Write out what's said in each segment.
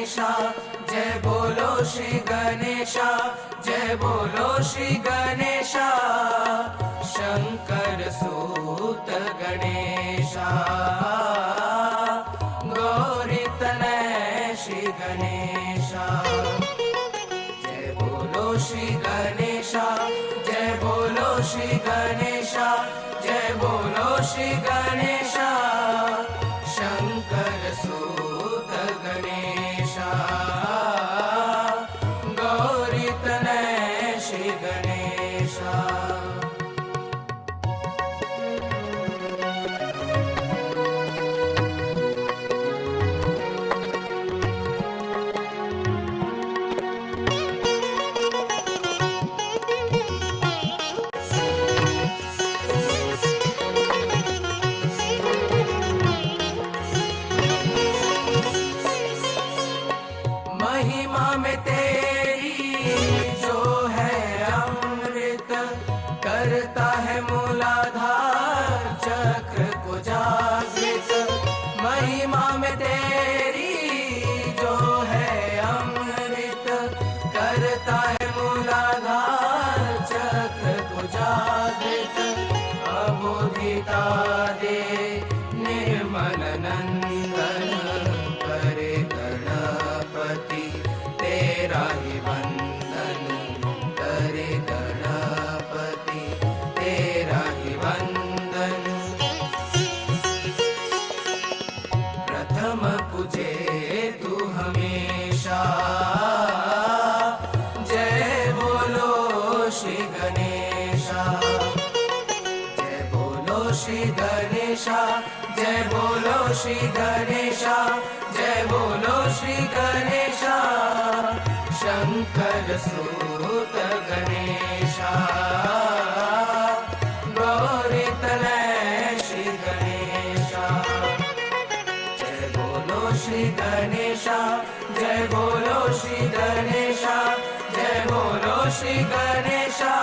गणेशा, जय बोलो श्री गणेशा, जय बोलो श्री गणेशा, शंकर सूत गणेशा, गौरी तनय श्री गणेशा। जय बोलो श्री गणेशा, जय बोलो श्री गणेशा, जय बोलो श्री गणेशा, शंकर सूत गणेशा, गौरी तनय श्री गणेशा। महिमा में तेरी जो है अमृत, करता है मूलाधार चक्र को जागृत। महिमा में तेरी जो है अमृत, करता है मूलाधार चक्र को जागृत। अबोधिता दे निर्मल नंदन, करे गणपति तेरा ही वंदन, करे गणपति तेरा ही वंदन। प्रथम पूजे तू हमेशा, जय बोलो श्री गणेशा, जय बोलो श्री गणेशा, जय बोलो श्री गणेशा, जय बोलो श्री गणेशा, शंकर सूत गणेशा, गौरी तनय श्री गणेशा। जय बोलो श्री गणेशा, जय बोलो श्री गणेशा, जय बोलो श्री गणेशा,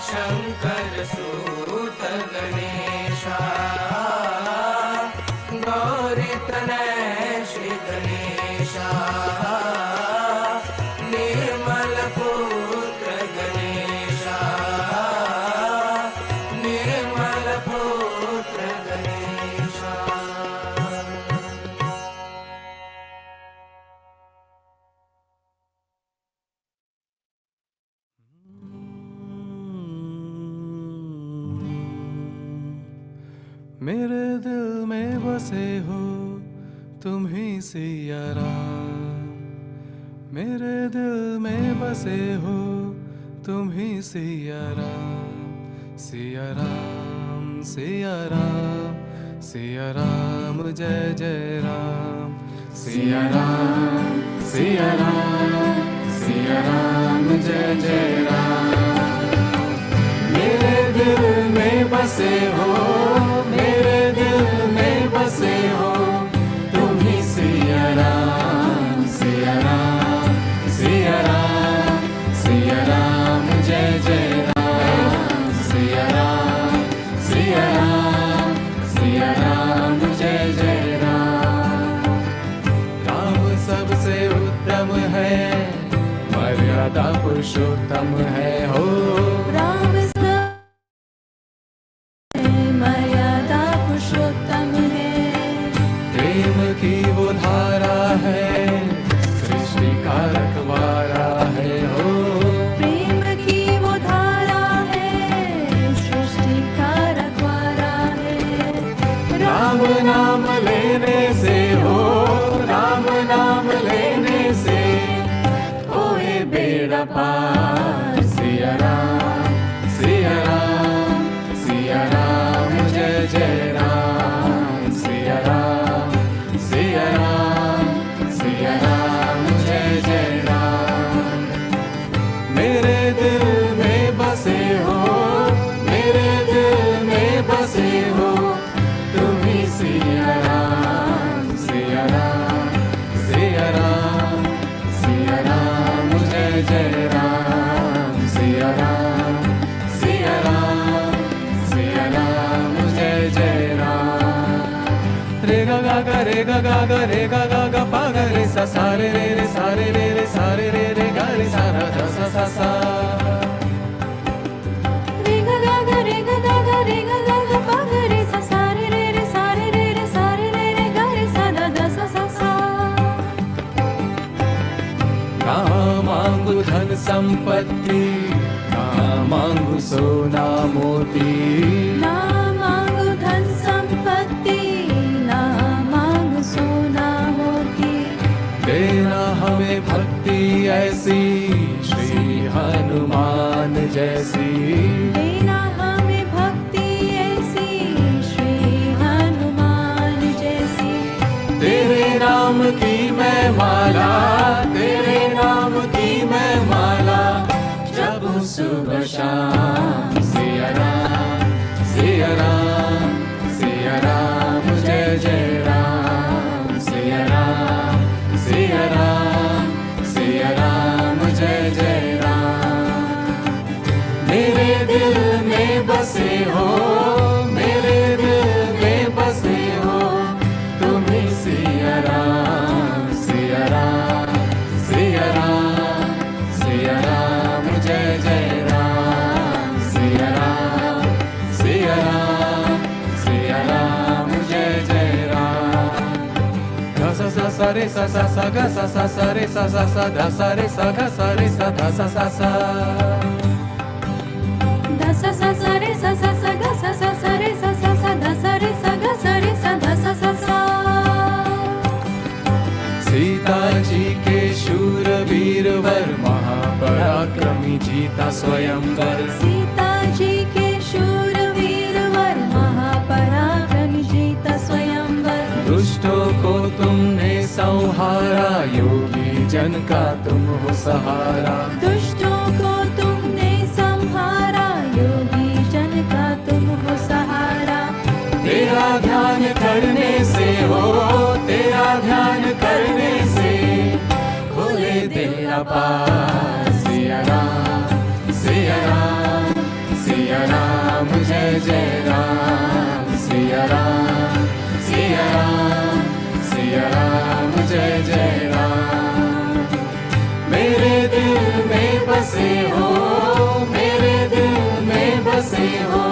शंकर सूत गणेशा, गौरी तनय श्री गणेशा, निर्मल पुत्र गणेशा, निर्मल पुत्र गणेशा। मेरे दिल में बसे हो तुम ही सिया राम, मेरे दिल में बसे हो तुम ही सिया राम। सिया राम सिया राम सिया राम जय जय राम। सिया राम सिया राम सिया राम जय जय राम। मेरे दिल में बसे हो, मेरे दिल में बसे हो तुम ही सिया राम। सिया राम सिया राम सिया राम जय जय राम। सिया राम सिया राम सिया राम जय जय राम। राम सबसे उत्तम है, मर्यादा पुरुषोत्तम है हो। राम मर्यादा पुरुषोत्तम है, प्रेम की वो धारा है, सृष्टि का रखवाला है हो। प्रेम की वो धारा है, सृष्टि का रखवाला है। राम नाम लेने से हो, राम नाम लेने से होए बेड़ा पार। सिया राम सिया राम सिया राम जय जय राम। सिया राम सिया राम सिया राम जय जय राम। मेरे दिल में बसे हो, मेरे दिल में बसे हो तुम ही सिया राम। सिया राम सिया राम सिया राम जय जय राम। गा गा गा रे गा गा गा रे गा गा गा पा गा रे सा सा रे रे रे सा रे रे रे सा रे रे रे गा रे सा रा धा सा सा सा रे गा गा गा रे गा गा गा रे गा गा गा पा गा रे सा सा रे रे रे सा रे रे रे सा रे रे रे गा रे सा धा धा सा सा सा ना मांगू धन संपत्ति ना मांगू सोना मोती ना मांगू धन संपत्ति ना मांगू सोना मोती देना हमें भक्ति ऐसी श्री हनुमान जैसी देना हमें भक्ति ऐसी श्री हनुमान जैसी तेरे नाम की मैं माला तेरे नाम की मैं माला जपूं सुबह शाम सिया राम सिया राम सिया राम जय जय राम सिया राम सिया राम सिया राम जय जय राम मेरे दिल में बसे हो मेरे दिल में बसे हो तुम ही सिया राम सिया राम सिया राम सिया राम जय जय राम सिया राम सिया राम सिया राम जय जय राम गा सा सा सा रे सा सा सा गा सा सा सा रे सा सा सा धा सा रे सा गा सा रे सा धा सा सा सा धा सा सा सा रे सा सा सा गा सा सा सा रे सा सा सा धा सा रे सा गा सा रे सा धा सा सा सा सीता जी के शूरवीर वर महापराक्रमी जीता स्वयंवर सीता जी के शूरवीर वर महापराक्रमी जीता स्वयंवर दुष्टों को तुमने संहारा योगी जन का तुम हो सहारा दुष्टों को तुमने संहारा योगी जन का तुम हो सहारा तेरा ध्यान करने से हो तेरा ध्यान करने से खोले तेरा पार सिया राम सिया राम सिया राम जय जय राम सिया राम सिया राम सिया राम जय जय राम मेरे दिल में बसे हो मेरे दिल में बसे हो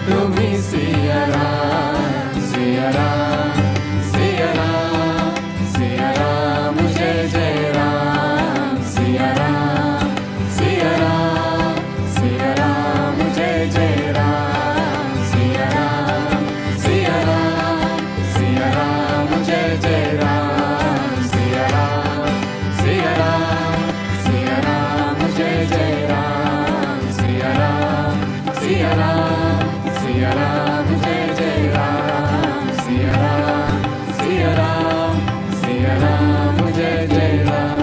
तुम ही सिया राम सिया राम सिया राम सिया राम जय जय राम सिया राम सिया राम सिया राम जय जय राम सिया राम सिया राम सिया राम जय जय राम सिया राम सिया राम सिया राम जय जय राम सिया राम सिया राम सिया राम जय जय राम सिया राम सिया राम सिया राम जय जय Ram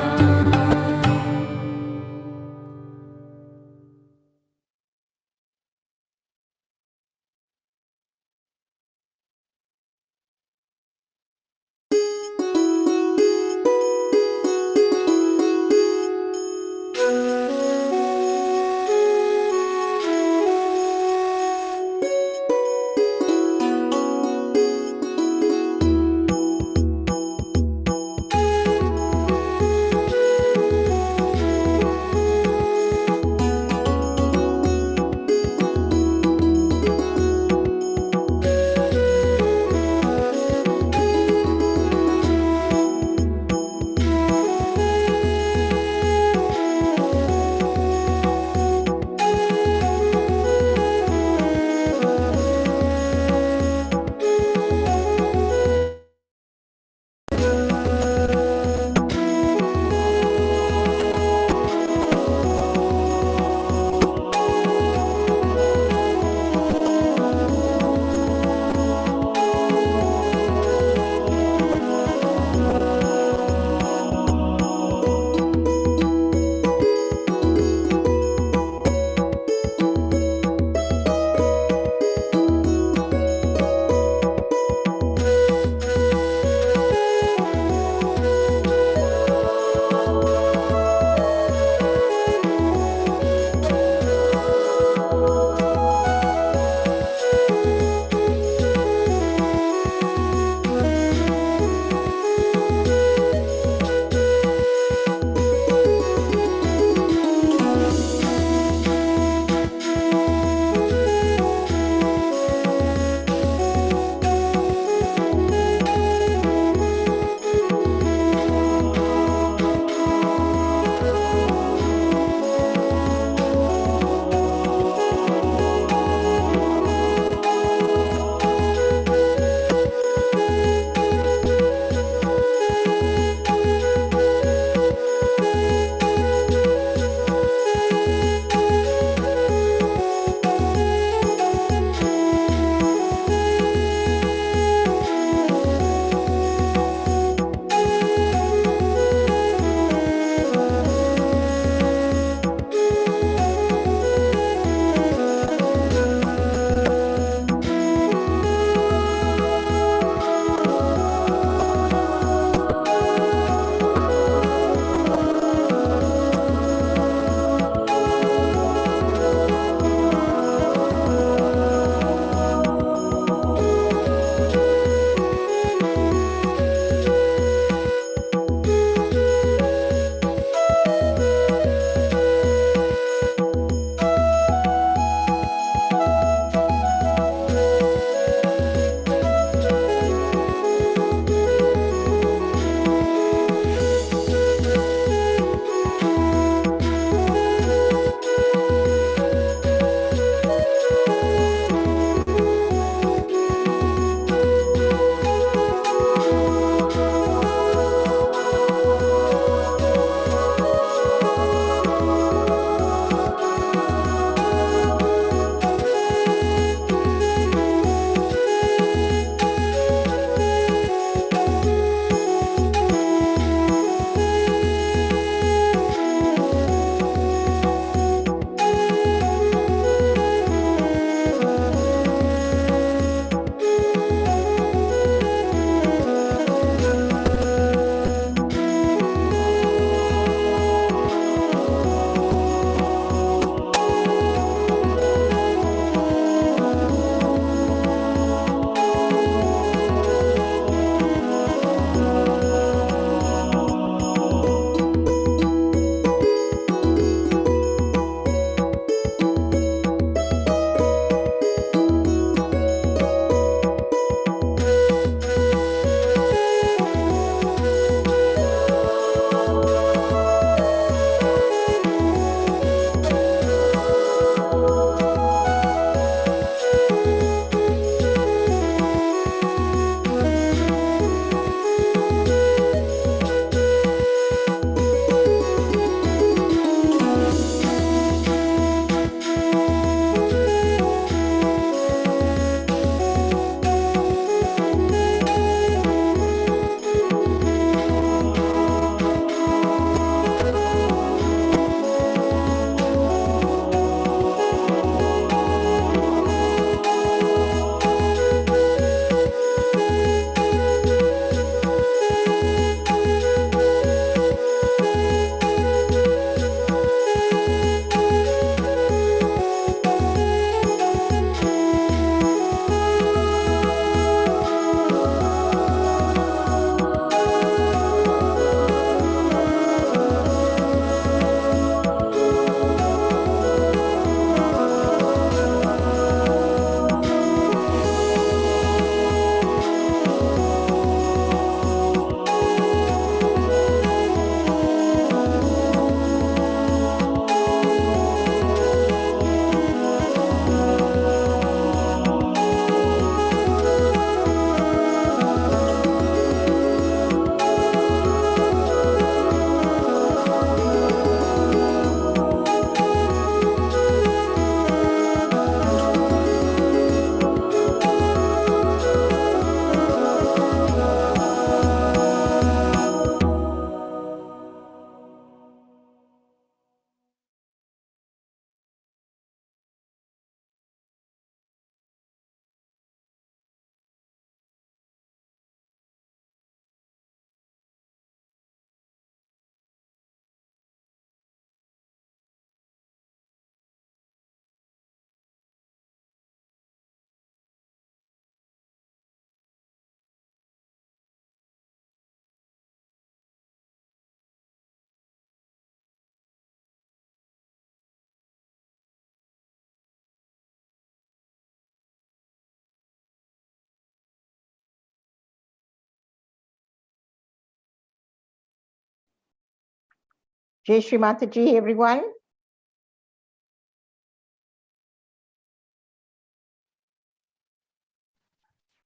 Jai Shri Mataji, everyone.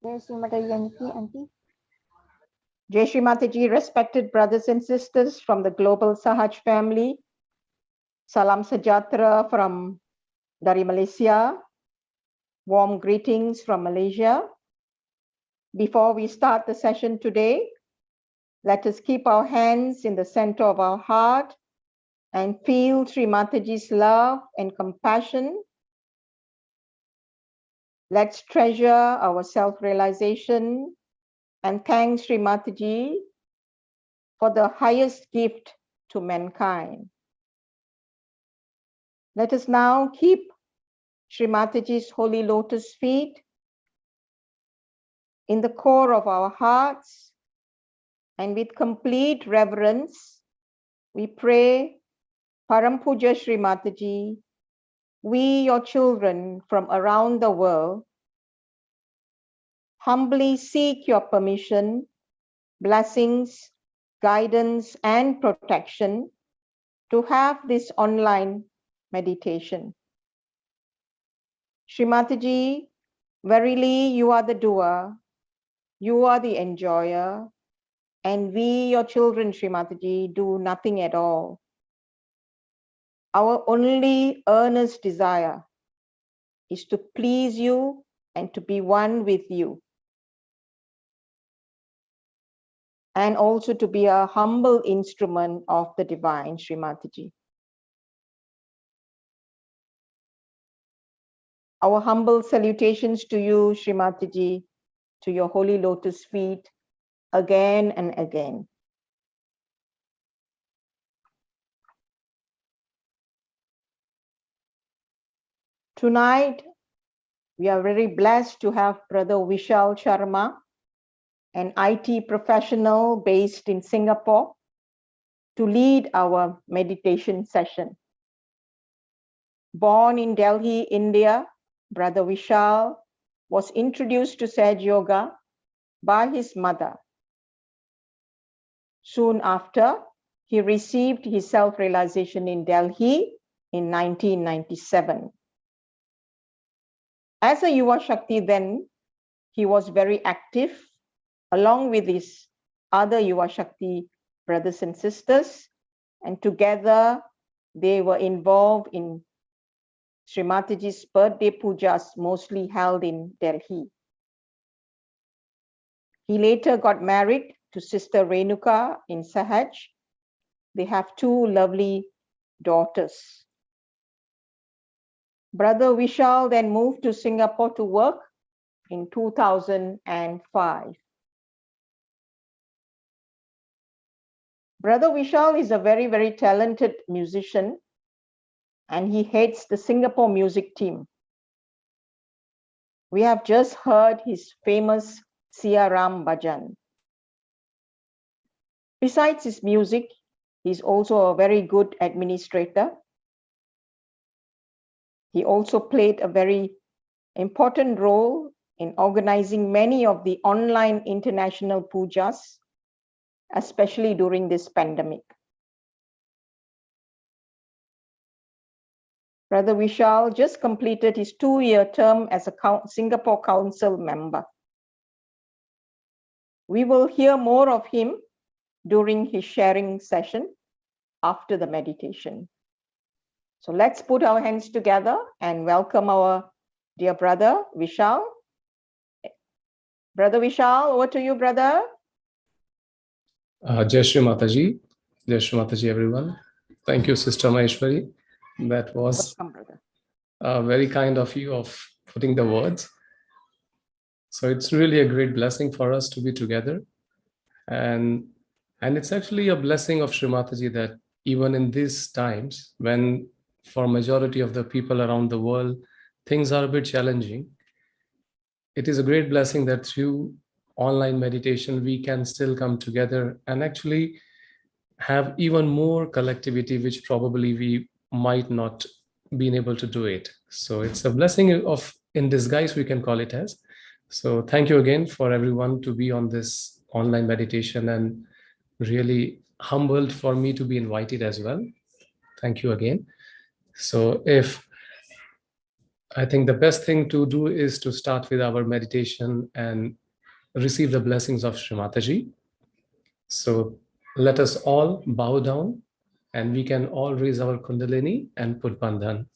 Jai Shri Mataji, auntie. Jai Shri Mataji, respected brothers and sisters from the global Sahaj family. Salam Sejahtera from dari Malaysia. Warm greetings from Malaysia. Before we start the session today, let us keep our hands in the center of our heart and feel Sri Mataji's love and compassion. Let's treasure our self-realization and thank Sri Mataji for the highest gift to mankind. Let us now keep Sri Mataji's holy lotus feet in the core of our hearts, and with complete reverence, we pray, Param Puja Sri Mataji, we, your children from around the world, humbly seek your permission, blessings, guidance, and protection to have this online meditation. Sri Mataji, verily you are the doer, you are the enjoyer, and we, your children, Sri Mataji, do nothing at all. Our only earnest desire is to please you and to be one with you, and also to be a humble instrument of the divine, Sri Mataji. Our humble salutations to you, Sri Mataji, to your holy lotus feet, again and again. Tonight, we are very blessed to have Brother Vishal Sharma, an IT professional based in Singapore, to lead our meditation session. Born in Delhi, India, Brother Vishal was introduced to Sahaja Yoga by his mother. Soon after, he received his self-realization in Delhi in 1997. As a Yuva Shakti then, he was very active along with his other Yuva Shakti brothers and sisters, and together they were involved in Sri Mataji's birthday pujas, mostly held in Delhi. He later got married to Sister Renuka in Sahaj. They have two lovely daughters. Brother Vishal then moved to Singapore to work in 2005. Brother Vishal is a very, very talented musician, and he heads the Singapore music team. We have just heard his famous Siya Ram Bhajan. Besides his music, he's also a very good administrator. He also played a very important role in organizing many of the online international pujas, especially during this pandemic. Brother Vishal just completed his 2-year term as a Singapore Council member. We will hear more of him during his sharing session after the meditation. So let's put our hands together and welcome our dear brother Vishal. Brother Vishal, over to you, brother. Jai Shri Mataji. Jai Shri Mataji, everyone. Thank you, Sister Maheshwari. That was Welcome, very kind of you of putting the words. So it's really a great blessing for us to be together. And it's actually a blessing of Shri Mataji that even in these times, when for majority of the people around the world, things are a bit challenging, it is a great blessing that through online meditation, we can still come together and actually have even more collectivity, which probably we might not been able to do it. So it's a blessing of in disguise, we can call it as. So thank you again for everyone to be on this online meditation and really humbled for me to be invited as well. Thank you again. So I think the best thing to do is to start with our meditation and receive the blessings of Shri Mataji. So let us all bow down and we can all raise our Kundalini and put Bandhan.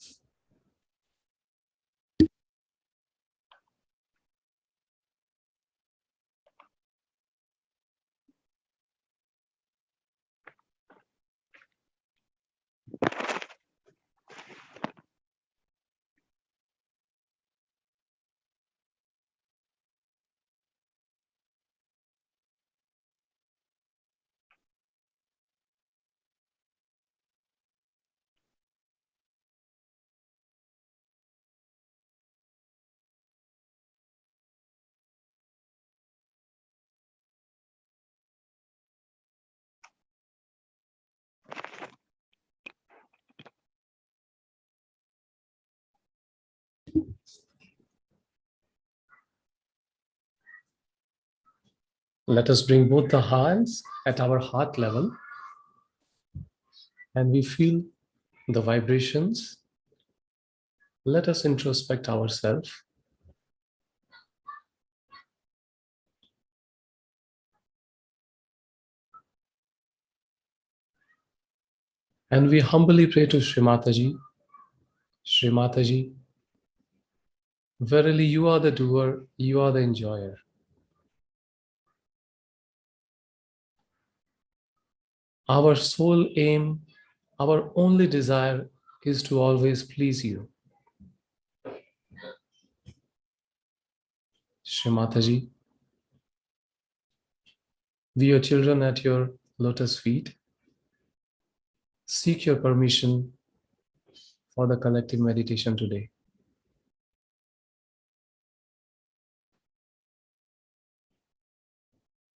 Let us bring both the hands at our heart level and we feel the vibrations. Let us introspect ourselves. And we humbly pray to Shri Mataji, Shri Mataji, verily you are the doer, you are the enjoyer. Our sole aim, our only desire is to always please you. Shri Mataji, we, your children at your lotus feet, seek your permission for the collective meditation today.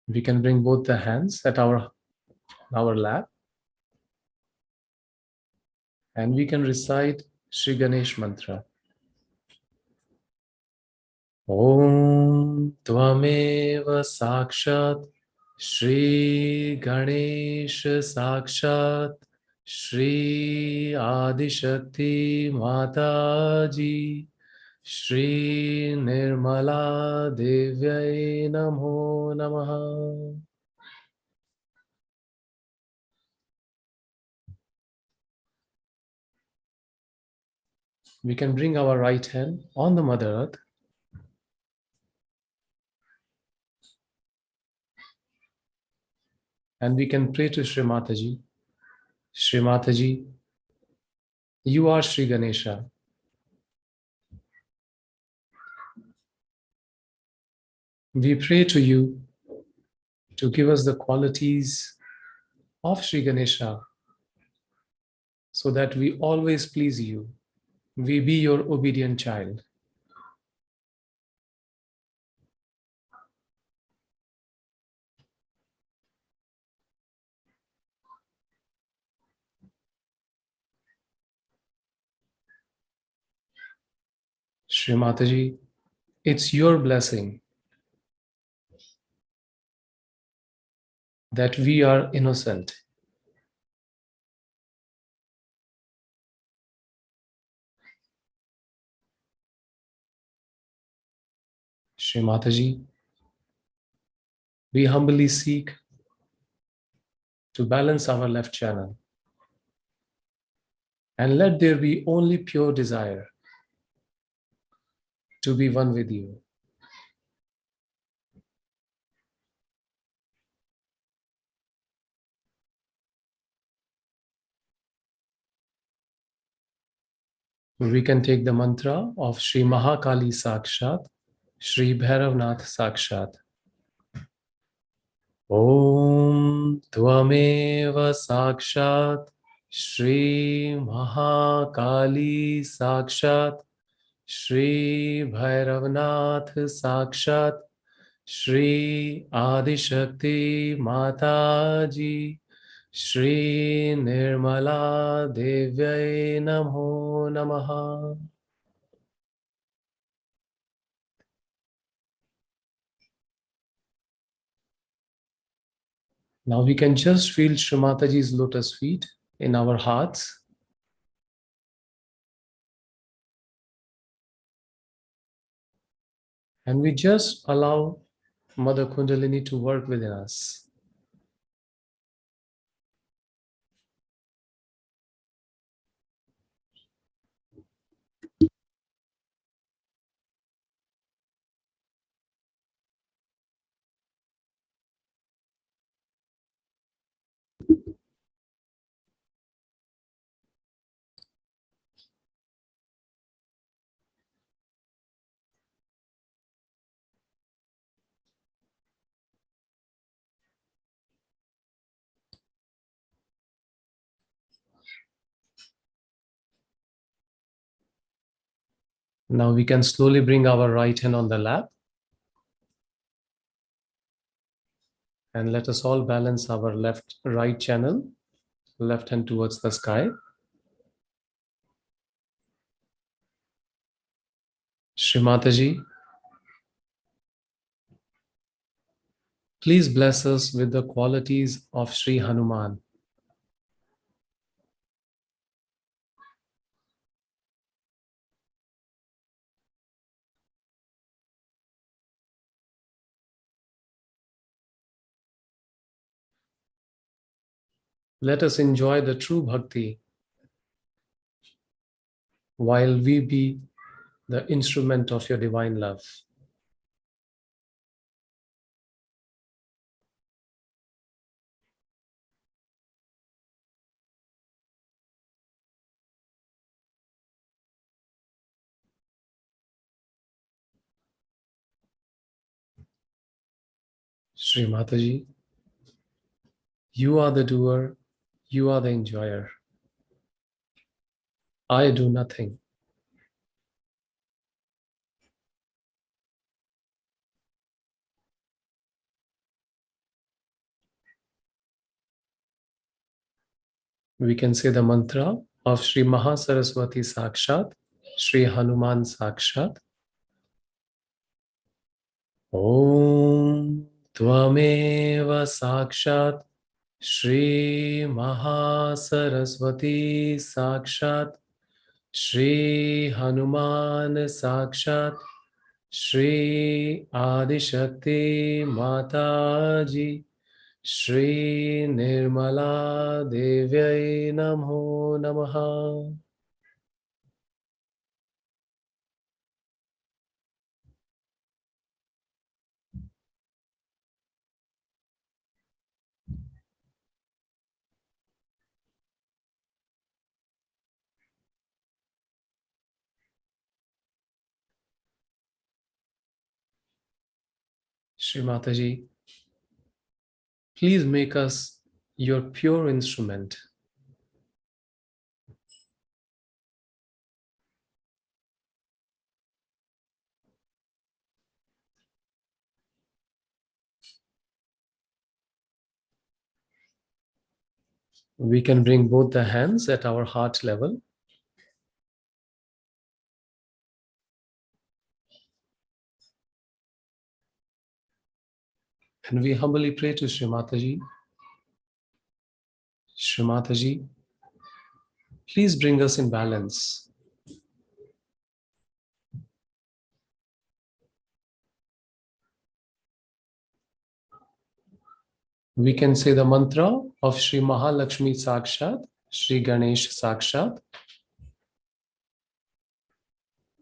We can bring both the hands at our lap and we can recite Shri Ganesh mantra. Om Tvameva Sakshat Shri Ganesh Sakshat Shri Adishakti Mataji Shri Nirmala Devyai Namo Namaha. We can bring our right hand on the Mother Earth and we can pray to Shri Mataji. Shri Mataji, you are Shri Ganesha. We pray to you to give us the qualities of Shri Ganesha so that we always please you. We be your obedient child. Shri Mataji, it's your blessing that we are innocent. Shri Mataji, we humbly seek to balance our left channel and let there be only pure desire to be one with you. We can take the mantra of Shri Mahakali Sakshat, Shri Bhairavnath Sakshat. Om Tvameva Sakshat Shri Mahakali Sakshat Shri Bhairavnath Sakshat Shri Adishakti Mataji Shri Nirmala Devyai Namo Namaha. Now we can just feel Shri Mataji's lotus feet in our hearts. And we just allow Mother Kundalini to work within us. Now we can slowly bring our right hand on the lap. And let us all balance our right channel, left hand towards the sky. Shri Mataji, please bless us with the qualities of Sri Hanuman. Let us enjoy the true bhakti while we be the instrument of your divine love. Shri Mataji, you are the doer, you are the enjoyer. I do nothing. We can say the mantra of Sri Mahasaraswati Sakshat, Sri Hanuman Sakshat. Om Tvameva Sakshat Shri Mahasaraswati Sakshat Shri Hanuman Sakshat Shri Adishakti Mataji Shri Nirmala Devyai Namo Namaha. Shri Mataji, please make us your pure instrument. We can bring both the hands at our heart level. And we humbly pray to Shri Mataji. Shri Mataji, please bring us in balance. We can say the mantra of Shri Mahalakshmi Sakshat, Shri Ganesh Sakshat.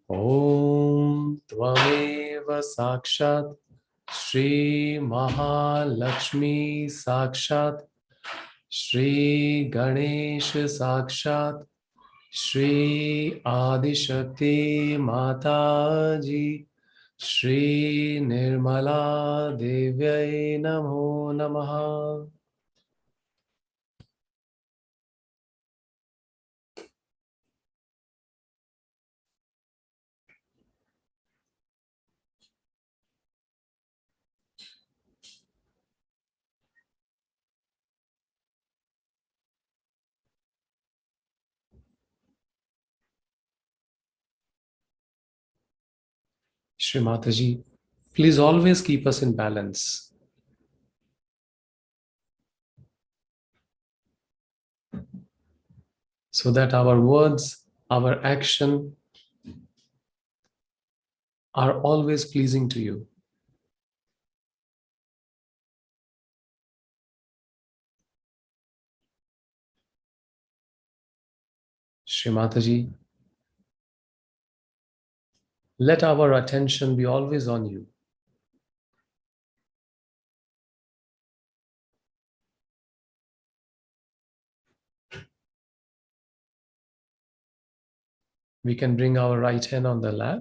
Om Tvameva Sakshat Shri Mahalakshmi Sakshat Shri Ganesh Sakshat Shri Adishakti Mataji Shri Nirmala Devyai Namo Namaha. Shri Mataji, please always keep us in balance. so that our words, our action are always pleasing to you. Shri Mataji, let our attention be always on you. We can bring our right hand on the lap,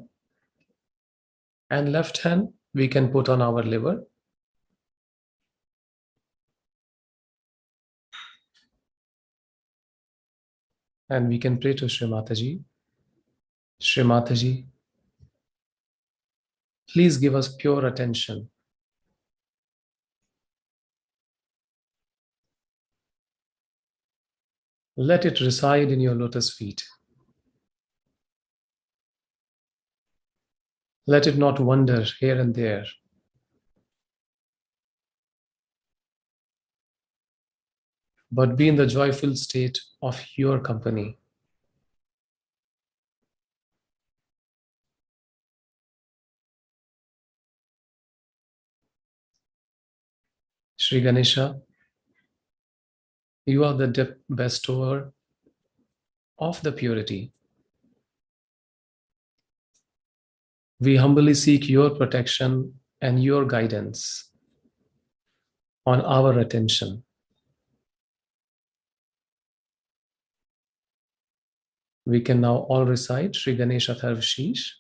and left hand we can put on our liver. And we can pray to Shri Mataji. Shri Mataji, please give us pure attention. Let it reside in your lotus feet. Let it not wander here and there. But be in the joyful state of your company. Shri Ganesha, you are the bestower of the purity. We humbly seek your protection and your guidance on our attention. We can now all recite Shri Ganesha Tharvashish.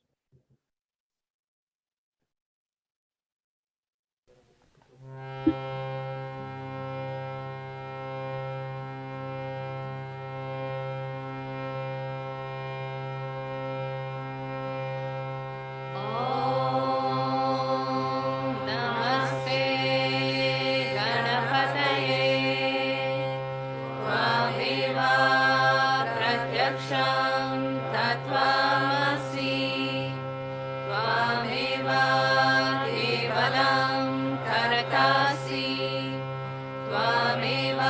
नमस्ते गणपतये त्वमेव प्रत्यक्षं तत्त्वमसि त्वमेव केवलं कर्तासि त्वमेव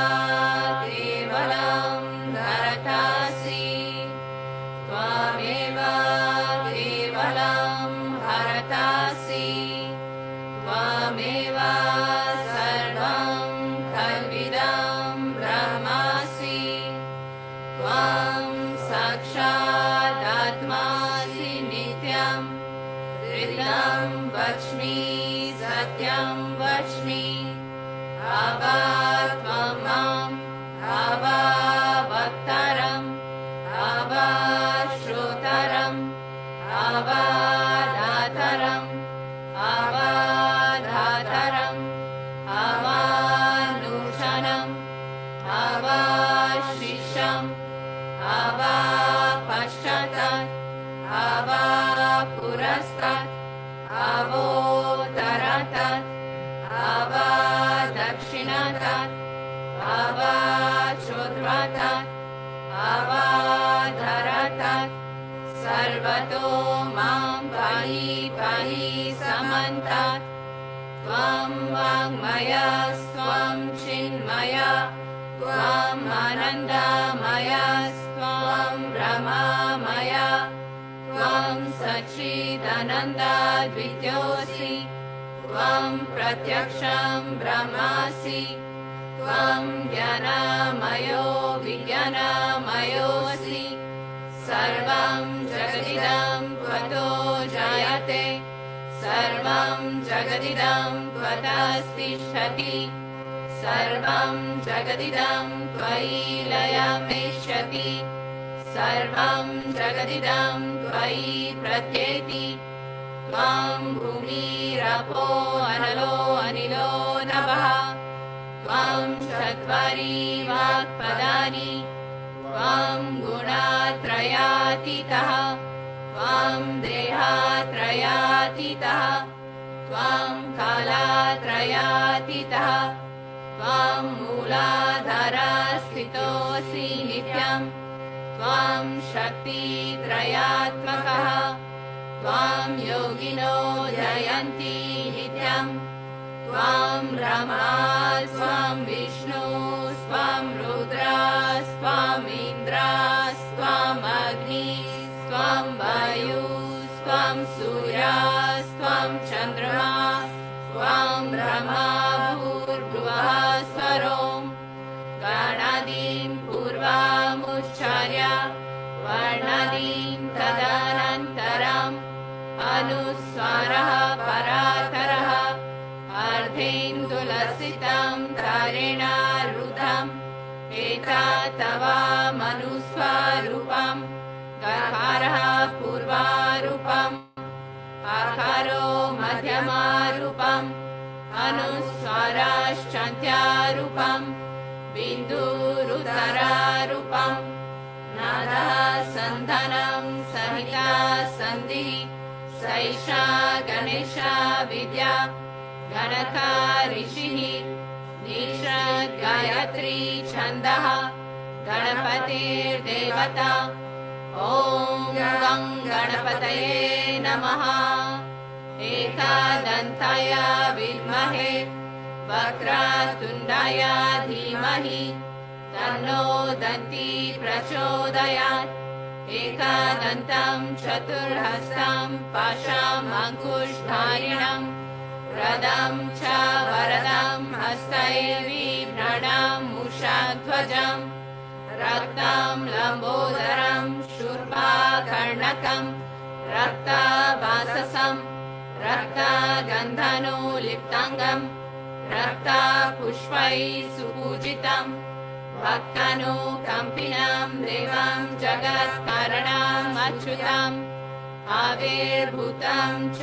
केवलं धर्तासि त्वमेव केवलं हरतासि त्वमेव सर्वं खल्विदं ब्रह्मासि त्वं साक्षादात्मासि नित्यं हृदं वच्मि सत्यं वच्मि अवात्मं माम् अवावक्तारम् अवाश्रोतारम् अवादातारम् अवाधातारम् अवानुषणम् अवाशिषम् अवापश्चातात् अवापुरस्तात् अवोत्तरात् अवादक्षिणात् अवाचोद्वातात् अवाधरात् सर्वतो मां पाहि पाहि समन्तात् त्वं वाङ्मयस्त्वं चिन्मया त्वम् आनन्दमयस्त्वं ब्रह्ममया त्वं सच्चिदानन्दद्वितीयोऽसि त्वं प्रत्यक्षं ब्रह्मासि त्वं ज्ञानमयो विज्ञानमयोऽसि सर्वं जगदिदं त्वतो जायते सर्वं जगदिदं त्वतस्तिष्ठति सर्वं जगदिदं त्वयि लयमेष्यति सर्वं जगदिदं त्वयि प्रत्येति त्वं भूमिरपो अनलो अनिलो नभः त्वं चत्वारि वाक्पदानि त्वं गुणत्रयातीतः त्वं देहात्रयातीतः त्वं कालत्रयातीतः त्वं मूलाधारस्थितोऽसि नित्यं त्वं शक्तित्रयात्मकः त्वं योगिनो जयन्ति नित्यं त्वं ब्रह्मा स्वं विष्णु स्वं रुद्रा स्वं इन्द्रा तारेणारुद्धम् एतत्तवा मनुस्वरूपम् गकारः पूर्वारूपम् आकारो मध्यमारूपम् अनुस्वाराश्चान्त्यारूपम् बिन्दुरुदरारूपम् नादः सन्धानं सहिता सन्धिः सैषा गणेशा विद्या गणका ऋषिः निषद् गायत्री छन्दः गणपतिर्देवता ॐ गं गणपतये नमः एकदन्ताय विद्महे वक्रतुण्डाय धीमहि तन्नो दन्ती प्रचोदयात् एकदन्तं चतुर्हस्तं पाशाम् अङ्कुशधारिणं प्रदं च वरदं हस्तैर्बिभ्रणं मूषध्वजं रक्तं लम्बोदरं शूर्पकर्णकं रक्तवाससं रक्तगन्धनुलिप्ताङ्गं रक्तपुष्पैः सुपूजितं भक्तानुकम्पिनं देवं जगत्कारणम् अच्युतम् आविर्भूतं च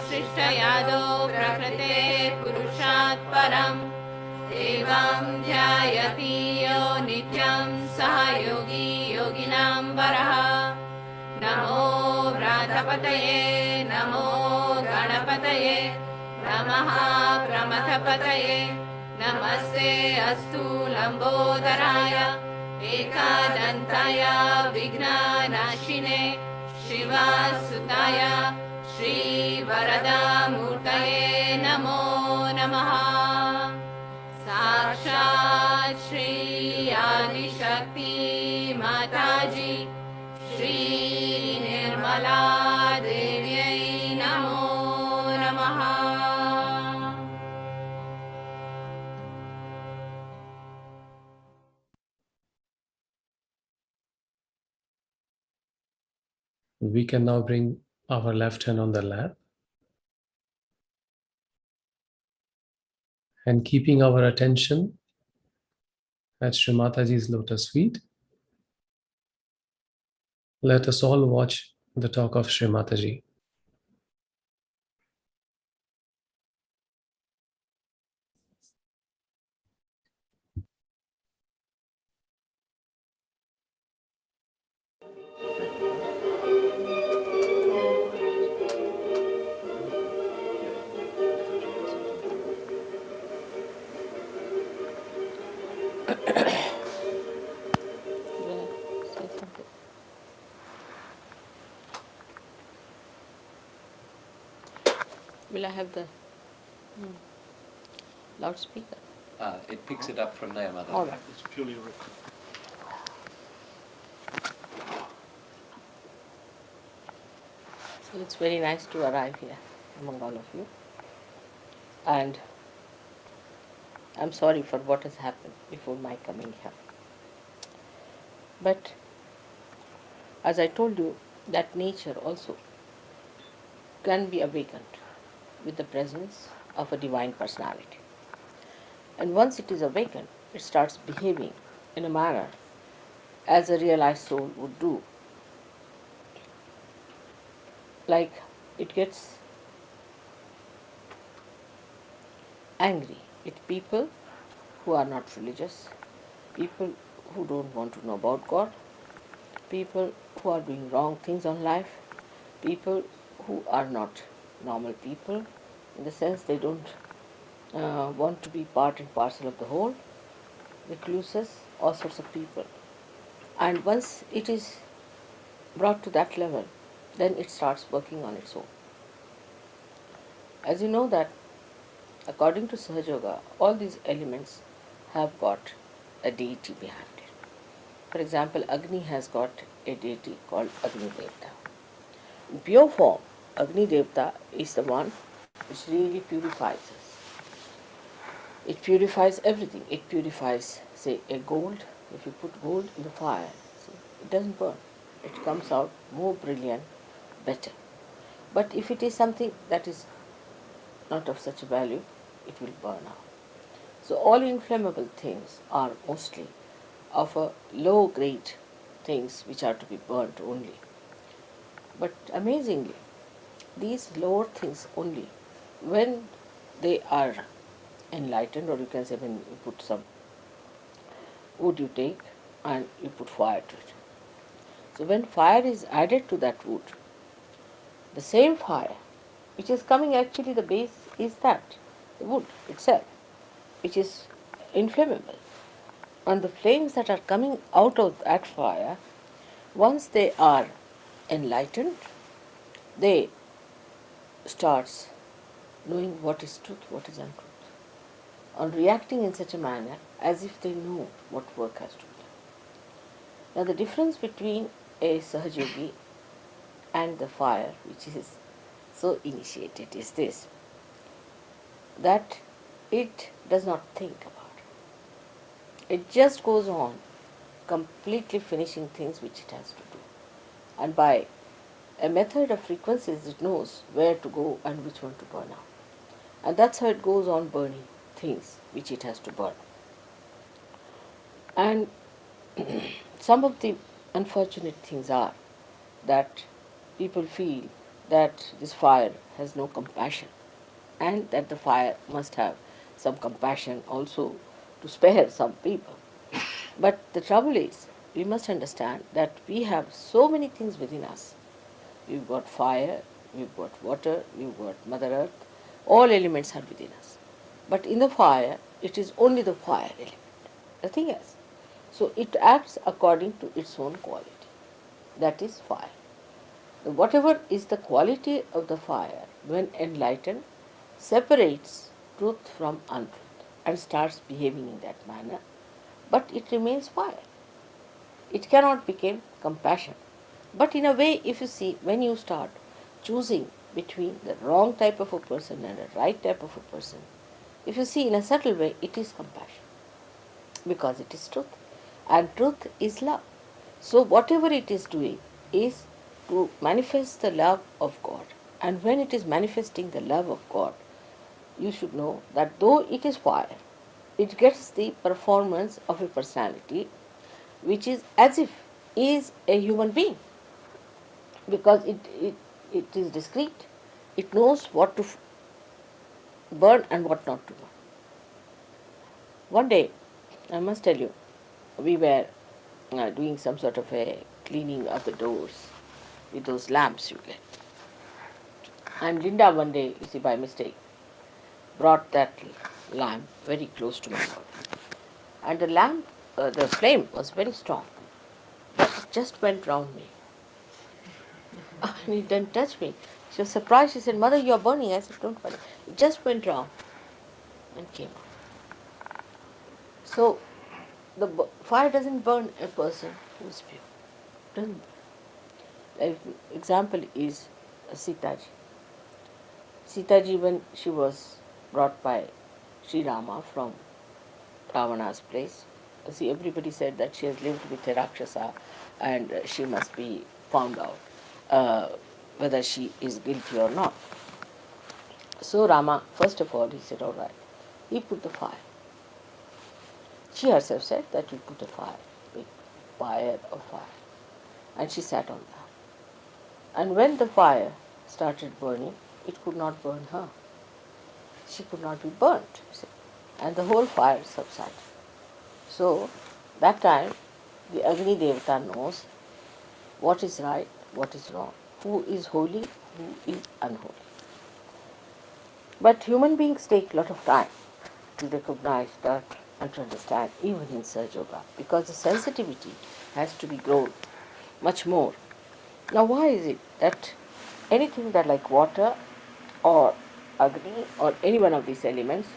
सृष्टयादो प्रकृते पुरुषात् परम् देवं ध्यायति यो नित्यं सह योगी योगिनां वरः नमो व्रातपतये नमो गणपतये नमः प्रमथपतये नमस्ते अस्तु लम्बोदराय एकदन्ताय विघ्ननाशिने शिवसुताय श्रीवरदामूर्तये नमो नमः साक्षात् श्री आदिशक्ति माताजी श्री निर्मला देव्यै नमो नमः We can now bring our left hand on the lap and keeping our attention at Shri Mataji's lotus feet, let us all watch the talk of Shri Mataji. Will I have the loudspeaker? It picks it up from there, Mother. All right. It's purely a record. So it's very nice to arrive here among all of you. And I'm sorry for what has happened before my coming here. But as I told you, that nature also can be awakened with the presence of a divine personality. And once it is awakened, it starts behaving in a manner as a realized soul would do. Like it gets angry with people who are not religious, people who don't want to know about God, people who are doing wrong things on life, people who are not normal people, in the sense they don't want to be part and parcel of the whole, recluses, all sorts of people. And once it is brought to that level, then it starts working on its own. As you know that according to Sahaja, all these elements have got a deity behind it. For example, Agni has got a deity called Agni Devta. In pure form, Agni Devta is the one which really purifies us. It purifies everything. It purifies, say, a gold. If you put gold in the fire, see, it doesn't burn. It comes out more brilliant, better. But if it is something that is not of such a value, it will burn out. So all inflammable things are mostly of a low grade things which are to be burnt only. But amazingly, these lower things only, when they are enlightened, or you can say when you put some wood you take and you put fire to it. So when fire is added to that wood, the same fire which is coming, actually the base is that, the wood itself, which is inflammable. And the flames that are coming out of that fire, once they are enlightened, they starts knowing what is truth, what is untruth, and reacting in such a manner as if they know what work has to be done. Now the difference between a Sahajogi and the fire, which is so initiated, is this, that it does not think about it. It just goes on completely finishing things which it has to do. And by a method of frequencies, it knows where to go and which one to burn out. And that's how it goes on burning things which it has to burn. And some of the unfortunate things are that people feel that this fire has no compassion, and that the fire must have some compassion also to spare some people. But the trouble is, we must understand that we have so many things within us. We've got fire, we've got water, we've got Mother Earth, all elements are within us. But in the fire, it is only the fire element, nothing else. So it acts according to its own quality. That is fire. Whatever is the quality of the fire, when enlightened, separates truth from untruth and starts behaving in that manner, but it remains fire. It cannot become compassion. But in a way, if you see, when you start choosing between the wrong type of a person and a right type of a person, if you see in a subtle way, it is compassion, because it is truth, and truth is love. So whatever it is doing is to manifest the love of God. And when it is manifesting the love of God, you should know that though it is fire, it gets the performance of a personality which is as if is a human being, because it is discreet. It knows what to burn and what not to burn. One day, I must tell you, we were doing some sort of a cleaning of the doors with those lamps you get. And Linda one day, you see, by mistake, brought that lamp very close to my mouth. And the lamp, the flame was very strong, but it just went round me. And it didn't touch me. She was surprised. She said, "Mother, you are burning." I said, "Don't worry." It just went round and came out. So the fire doesn't burn a person who is pure. Doesn't. Like, example is Sitaji. Sitaji, when she was brought by Sri Rama from Ravana's place, see, everybody said that she has lived with a Rakshasa and she must be found out whether she is guilty or not. So Rama, first of all, he said, all right. He put the fire. She herself said that you put a fire, big fire of fire. And she sat on that. And when the fire started burning, it could not burn her. She could not be burnt, see. And the whole fire subsided. So, that time, the Agni Devata knows what is right, what is wrong, who is holy, who is unholy. But human beings take a lot of time to recognize that and to understand, even in Sahaja Yoga, because the sensitivity has to be grown much more. Now, why is it that anything that like water or Agni or any one of these elements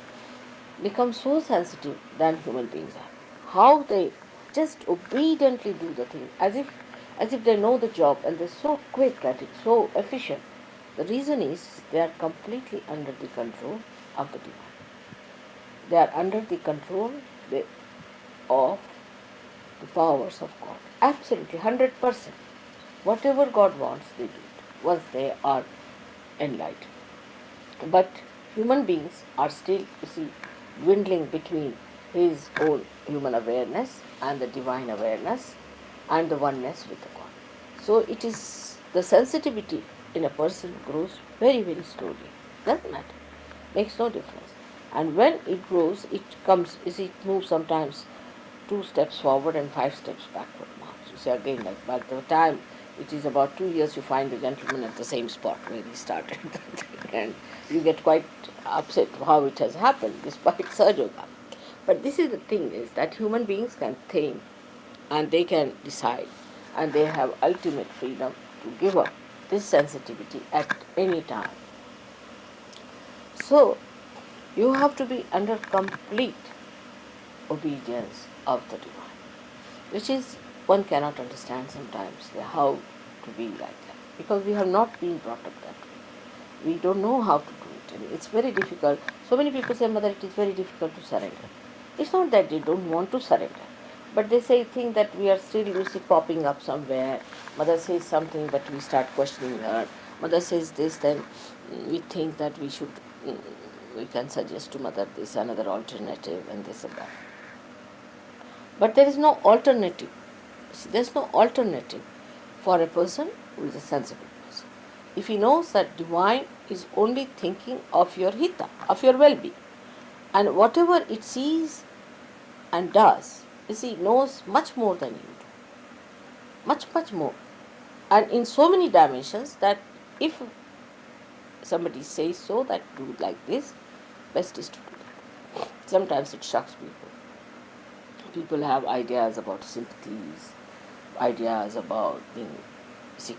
become so sensitive than human beings are? How they just obediently do the thing as if they know the job, and they're so quick at it, so efficient. The reason is they are completely under the control of the divine. They are under the control of the powers of God. Absolutely, 100%. Whatever God wants, they do it once they are enlightened. But human beings are still, you see, dwindling between his own human awareness and the divine awareness and the oneness with the God. So it is the sensitivity in a person grows very, very slowly. Doesn't matter. Makes no difference. And when it grows, it comes, it moves sometimes 2 steps forward and 5 steps backward now. You see again, like by the time it is about 2 years, you find the gentleman at the same spot where he started, and you get quite upset how it has happened despite Sahaja. But this is the thing: is that human beings can think, and they can decide, and they have ultimate freedom to give up this sensitivity at any time. So you have to be under complete obedience of the divine, which is one cannot understand sometimes how to be like that, because we have not been brought up that way. We don't know how to do it, and it's very difficult. So many people say, Mother, it is very difficult to surrender. It's not that they don't want to surrender, but they say think that we are still popping up somewhere. Mother says something, but we start questioning her. Mother says this, then we think that we should, we can suggest to Mother this another alternative and this and that. But there is no alternative. See, there is no alternative for a person who is a sensible person. If he knows that divine is only thinking of your hita, of your well-being, and whatever it sees and does, you see, knows much more than you do. Much, much more. And in so many dimensions that if somebody says so, that do like this, best is to do that. Sometimes it shocks people. People have ideas about sympathies, ideas about being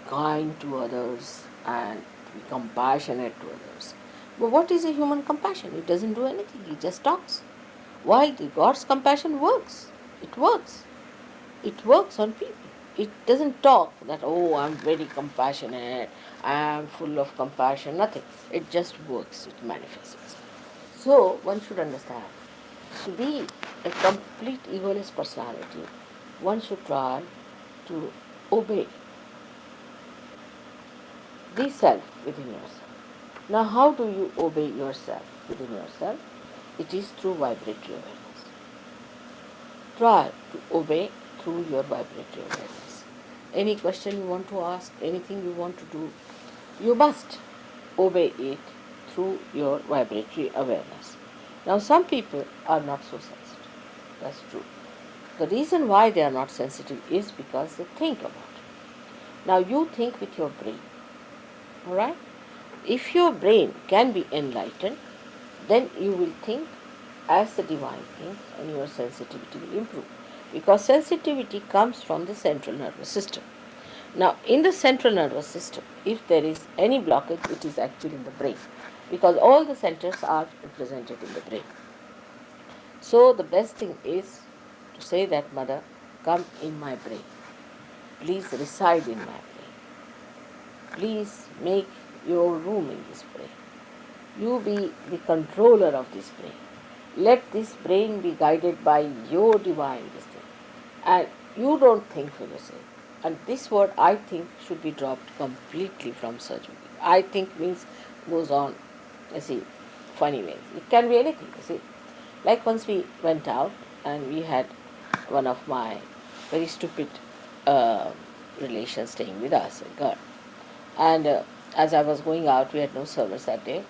kind to others and to be compassionate to others. But what is a human compassion? It doesn't do anything, it just talks. Why? God's compassion works. It works. It works on people. It doesn't talk that, oh, I'm very compassionate, I'm full of compassion, nothing. It just works, it manifests. So one should understand, to be a complete egoless personality, one should try to obey the self within yourself. Now, how do you obey yourself within yourself? It is through vibratory awareness. Try to obey through your vibratory awareness. Any question you want to ask, anything you want to do, you must obey it through your vibratory awareness. Now, some people are not so sensitive. That's true. The reason why they are not sensitive is because they think about it. Now, you think with your brain. Alright? If your brain can be enlightened, then you will think as the divine thinks, and your sensitivity will improve. Because sensitivity comes from the central nervous system. Now, in the central nervous system, if there is any blockage, it is actually in the brain, because all the centers are represented in the brain. So, the best thing is to say that, Mother, come in my brain. Please reside in my brain. Please make your room in this brain. You be the controller of this brain. Let this brain be guided by your divine wisdom. And you don't think for yourself. And this word I think should be dropped completely from surgery. I think means goes on, you see, funny ways. It can be anything, you see. Like once we went out and we had one of my very stupid relations staying with us, a girl. And as I was going out, we had no service that day.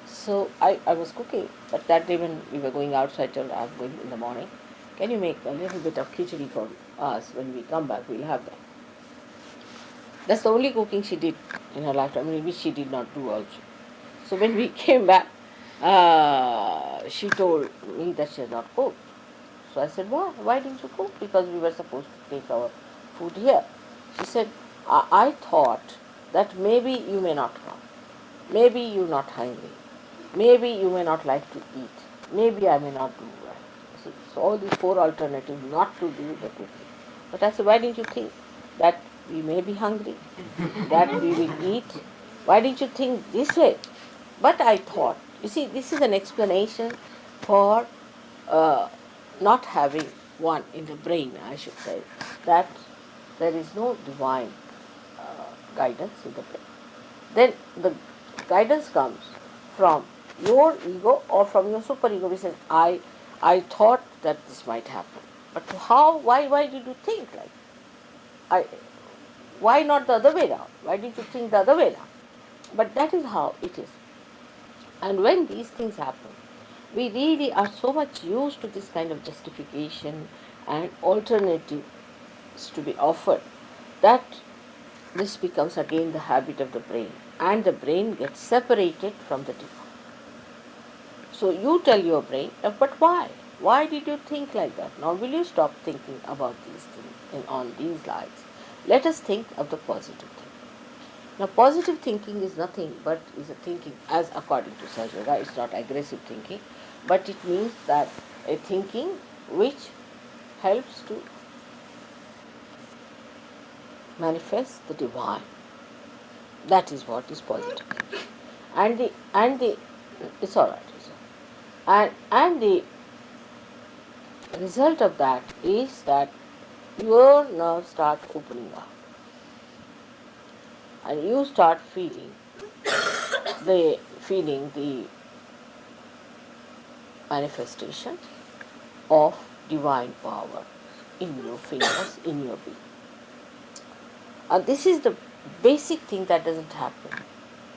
So I was cooking, but that day when we were going out, so I told her, I'm going in the morning. Can you make a little bit of khichdi for us? When we come back, we'll have that. That's the only cooking she did in her lifetime, which she did not do also. So when we came back, she told me that she had not cooked. So I said, why? Why didn't you cook? Because we were supposed to take our food here. She said, I thought that maybe you may not come. Maybe you're not hungry. Maybe you may not like to eat. Maybe I may not do well. So all these 4 alternatives not to do the cooking. But I said, why didn't you think that we may be hungry, that we will eat? Why didn't you think this way? But I thought, you see, this is an explanation for not having one in the brain, I should say, that there is no divine guidance in the brain. Then the guidance comes from your ego or from your superego. We say, I thought that this might happen. But how, why did you think like I, why not the other way around? Why did you think the other way around? But that is how it is. And when these things happen, we really are so much used to this kind of justification and alternatives to be offered that this becomes again the habit of the brain, and the brain gets separated from the divine. So you tell your brain, but why? Why did you think like that? Now will you stop thinking about these things and on these lines? Let us think of the positive thing. Now positive thinking is nothing but is a thinking as according to Sahaja. It's not aggressive thinking, but it means that a thinking which helps to manifest the divine. That is what is positive thinking. And the it's all right. And the result of that is that your nerves start opening up, and you start feeling the manifestation of divine power in your fingers, in your being. And this is the basic thing that doesn't happen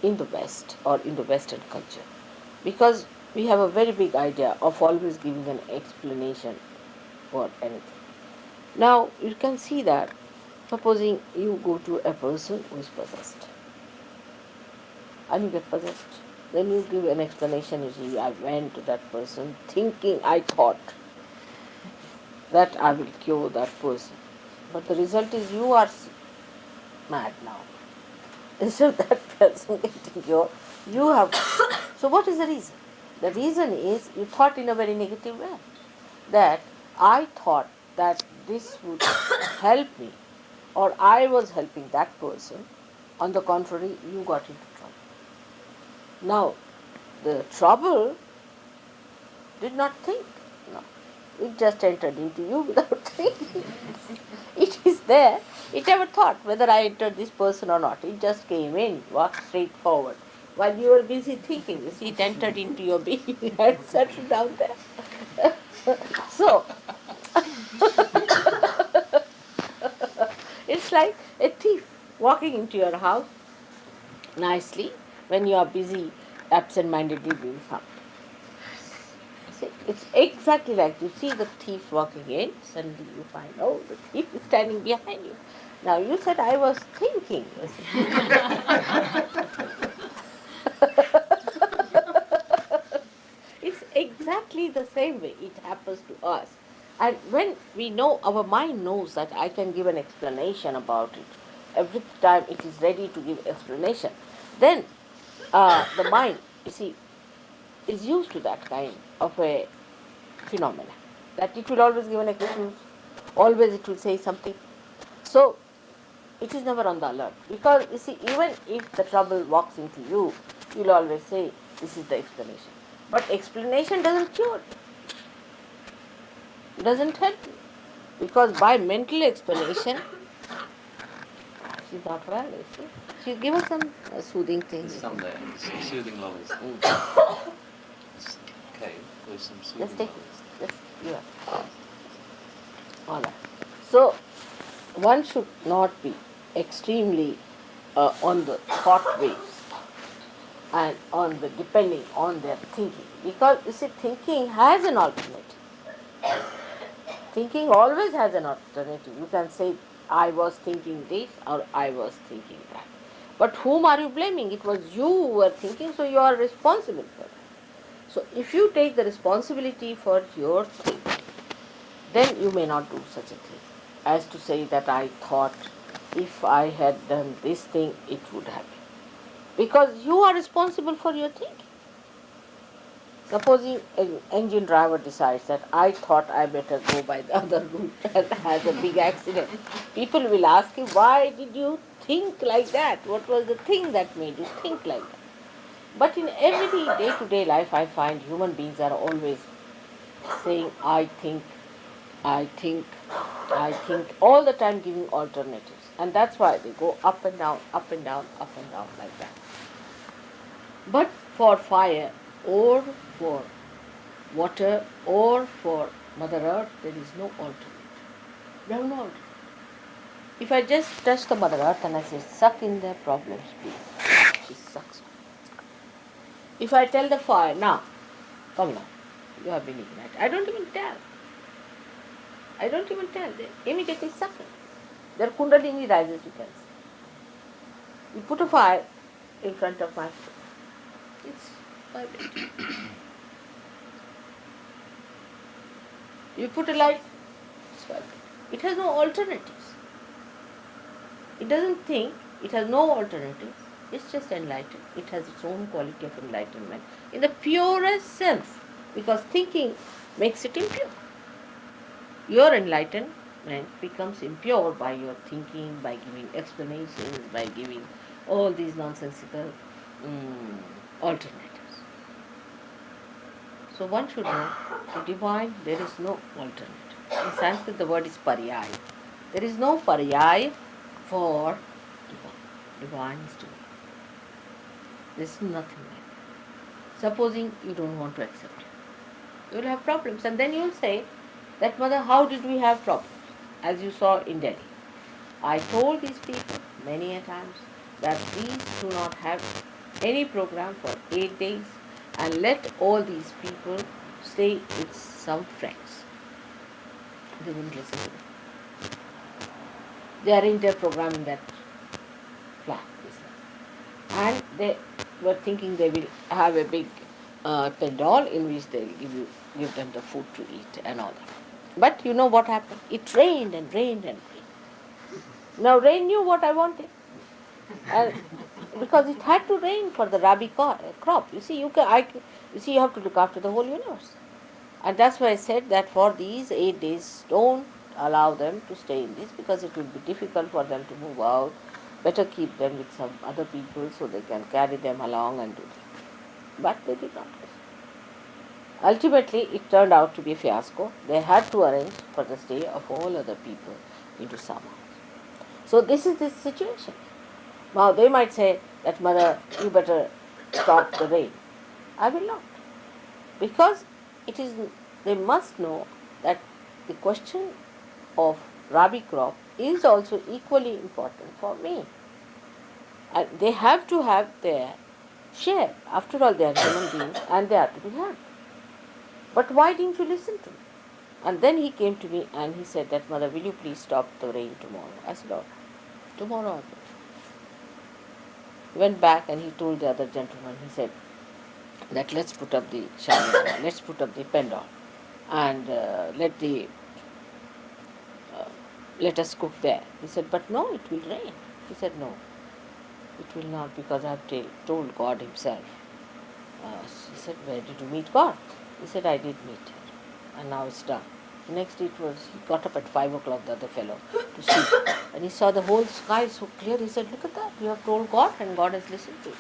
in the West or in the Western culture, because we have a very big idea of always giving an explanation for anything. Now you can see that, supposing you go to a person who is possessed and you get possessed, then you give an explanation. You see, I went to that person thinking, I thought that I will cure that person, but the result is you are mad now. Instead of that person getting cured, you have. So what is the reason? The reason is you thought in a very negative way, that I thought that this would help me, or I was helping that person. On the contrary, you got into trouble. Now, the trouble did not think. No, it just entered into you without thinking. It is there. It never thought whether I entered this person or not. It just came in, walked straight forward. While you were busy thinking, you see, it entered into your being and settled down there. So, it's like a thief walking into your house nicely when you are busy absent-mindedly doing something. See, it's exactly like you see the thief walking in, suddenly you find, oh, the thief is standing behind you. Now you said, I was thinking. You see. It's exactly the same way it happens to us. And when we know, our mind knows that I can give an explanation about it, every time it is ready to give explanation, then the mind, you see, is used to that kind of a phenomena, that it will always give an excuse, always it will say something. So it is never on the alert, because you see, even if the trouble walks into you, you will always say, this is the explanation. But explanation doesn't cure, doesn't help you, because by mental explanation, she's not well, you see. She'll give us some soothing things. There's some there, some soothing lollies. Okay, there's some soothing Just take lollies. it. Just, yeah. All right. So, one should not be extremely on the thought waves and on the depending on their thinking, because you see, thinking has an alternative. Thinking always has an alternative. You can say, I was thinking this or I was thinking that. But whom are you blaming? It was you who were thinking, so you are responsible for it. So if you take the responsibility for your thinking, then you may not do such a thing as to say that I thought if I had done this thing, it would happen. Because you are responsible for your thinking. Supposing an engine driver decides that I thought I better go by the other route and has a big accident, people will ask him, why did you think like that? What was the thing that made you think like that? But in every day-to-day life, I find human beings are always saying, I think, I think, I think, all the time giving alternatives. And that's why they go up and down, up and down, up and down like that. But for fire, or for water or for Mother Earth, there is no alternative. We have no alternative. If I just touch the Mother Earth and I say, suck in their problems, please, she sucks. If I tell the fire, now, come now, you have been ignited. I don't even tell. They immediately suck in. Their kundalini rises, you can see. You put a fire in front of my foot. It's vibrating. You put a light, it's vibrating. It has no alternatives. It doesn't think, it has no alternatives. It's just enlightened. It has its own quality of enlightenment in the purest sense, because thinking makes it impure. Your enlightenment becomes impure by your thinking, by giving explanations, by giving all these nonsensical alternatives. So one should know, to divine there is no alternative. In Sanskrit the word is paryaya. There is no paryaya for divine. Divine is divine. There is nothing like that. Supposing you don't want to accept it, you will have problems, and then you will say that, Mother, how did we have problems? As you saw in Delhi. I told these people many a times that please do not have any program for 8 days and let all these people stay with some friends. They wouldn't listen to me. They arranged their program in that flat. And they were thinking they will have a big pandal in which they will give them the food to eat and all that. But you know what happened? It rained and rained and rained. Now rain knew what I wanted. And because it had to rain for the rabi crop. You see, you have to look after the whole universe. And that's why I said that for these 8 days, don't allow them to stay in this, because it will be difficult for them to move out. Better keep them with some other people so they can carry them along and do that. But they did not. Ultimately, it turned out to be a fiasco. They had to arrange for the stay of all other people into some house. So this is the situation. Now they might say that, Mother, you better stop the rain. I will not. Because they must know that the question of rabi crop is also equally important for me. And they have to have their share. After all, they are human beings and they are to be helped. But why didn't you listen to me? And then he came to me and he said that, Mother, will you please stop the rain tomorrow? I said, oh, tomorrow I will. He went back and he told the other gentleman, he said that let's put up the shaman, let's put up the pendant and let us cook there. He said, but no, it will rain. He said, no, it will not, because I have told God himself. He said, where did you meet God? He said, I did meet him, and now it's done. The next day he got up at 5 o'clock, the other fellow, to sleep. And he saw the whole sky so clear. He said, look at that, you have told God and God has listened to you.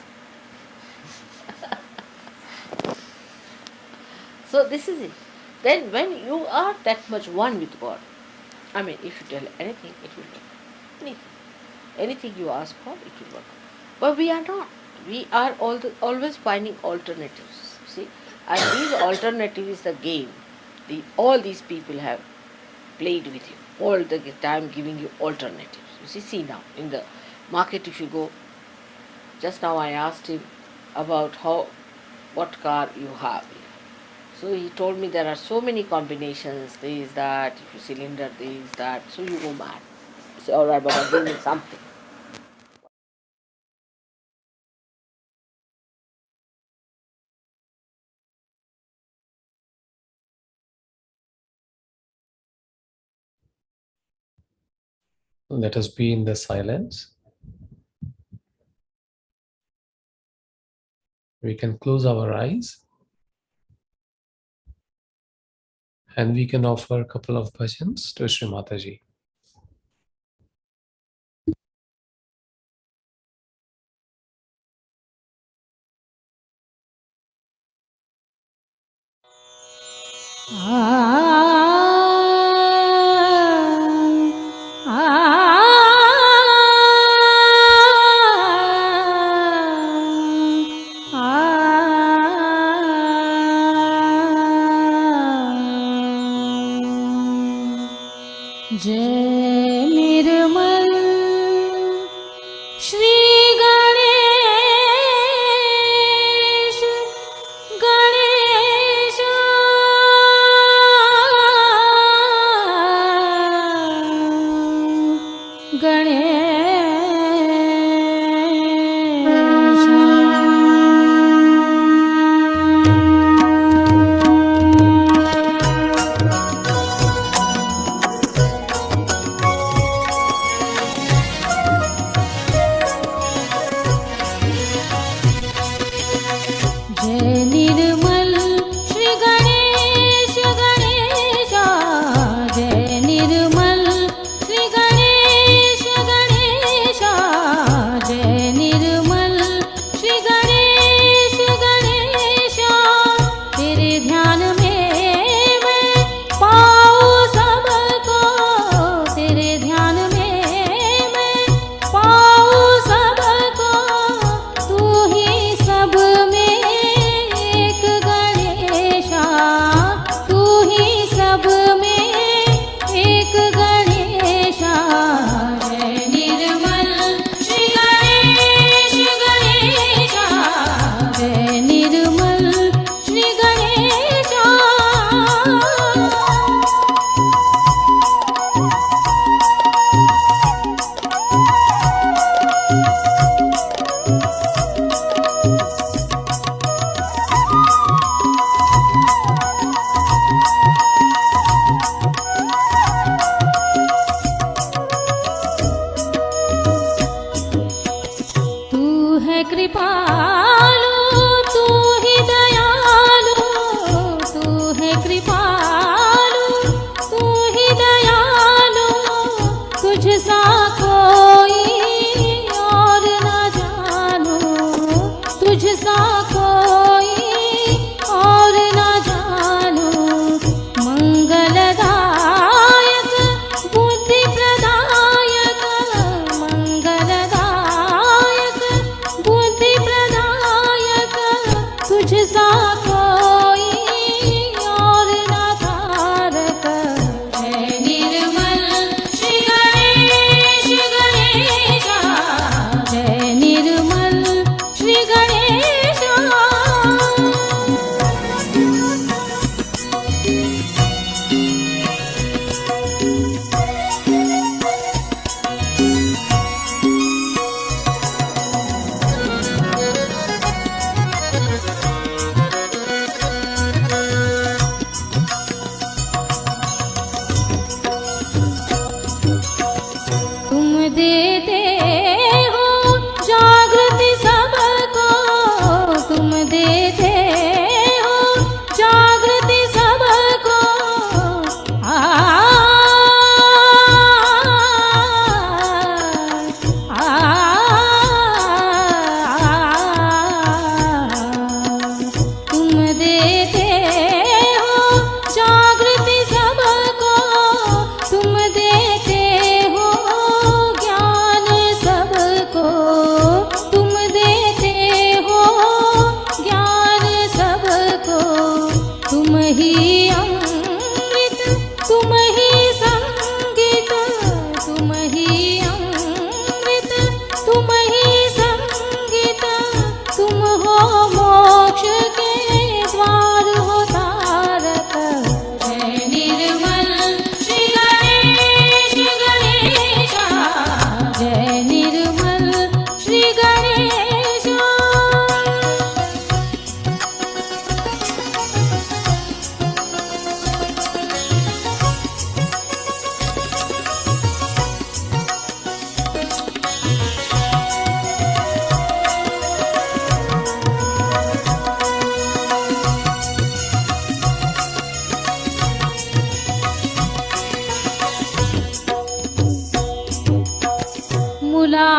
So this is it. Then when you are that much one with God, I mean, if you tell anything, it will work. Anything. Anything you ask for, it will work. But we are not. We are always finding alternatives. See? And these alternatives is the game. All these people have played with you all the time, giving you alternatives. You see now, in the market if you go, just now I asked him about what car you have. So he told me there are so many combinations, this, that, if you cylinder, this, that, so you go mad. So, all right, Baba, give me something. Let us be in the silence. We can close our eyes and we can offer a couple of bhajans to Shri Mataji. जय निर्मल श्री गणेश गणेश जय निर्मल श्री गणेश गणेशा जय निर्मल श्री गणेश गणेशा जय निर्मल श्री गणेश गणेशा तेरे ध्यान में मैं पाऊँ सबको तेरे ध्यान में मैं पाऊँ सबको तू ही सब में एक गणेशा तू ही सब में एक गणेशा जय निर्मल श्री गणेश गणेशा जय निर्मल श्री गणेशा तू है कृपालु तू ही दयालु तू है कृपालु तू ही दयालु तुझ सा कोई और न जानू तुझ सा कोई और न जानू मंगलदायक बुद्धि प्रदायक मंगलदायक बुद्धि प्रदायक तुझ सा कोई और न तारक जय निर्मल श्री गणेश गणेशा जय निर्मल श्री गणेशा तुम देते हो जागृति सबको तुम देते हो जागृति सबको आ, आ, तुम देते हो जागृति सबको तुम देते हो ज्ञान सबको तुम देते हो ज्ञान सबको तुम ही अमृत तुम ही संगीत तुम ही अमृत तुम ही संगीत तुम हो मोक्ष के द्वार हो तारक जय निर्मल श्री गणेश गणेशा जय निर्मल श्री गणेशा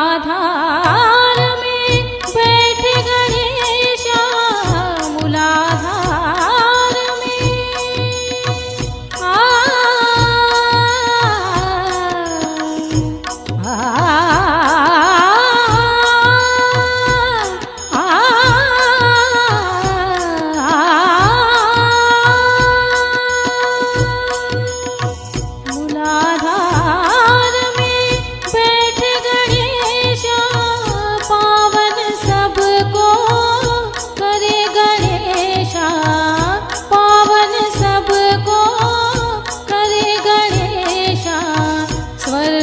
मूलाधार में बैठ गणेशा मूलाधार में आ, आ, आ, मूलाधार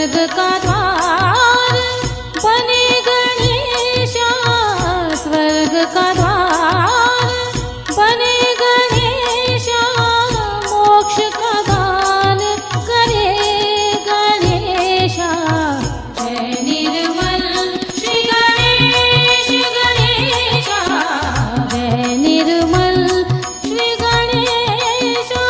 स्वर्ग का द्वार बने गणेशा, स्वर्ग का द्वार बने गणेशा, मोक्ष का दान करे गणेशा। जय निर्मल श्री गणेश गणेशा, जय निर्मल Shri Ganesha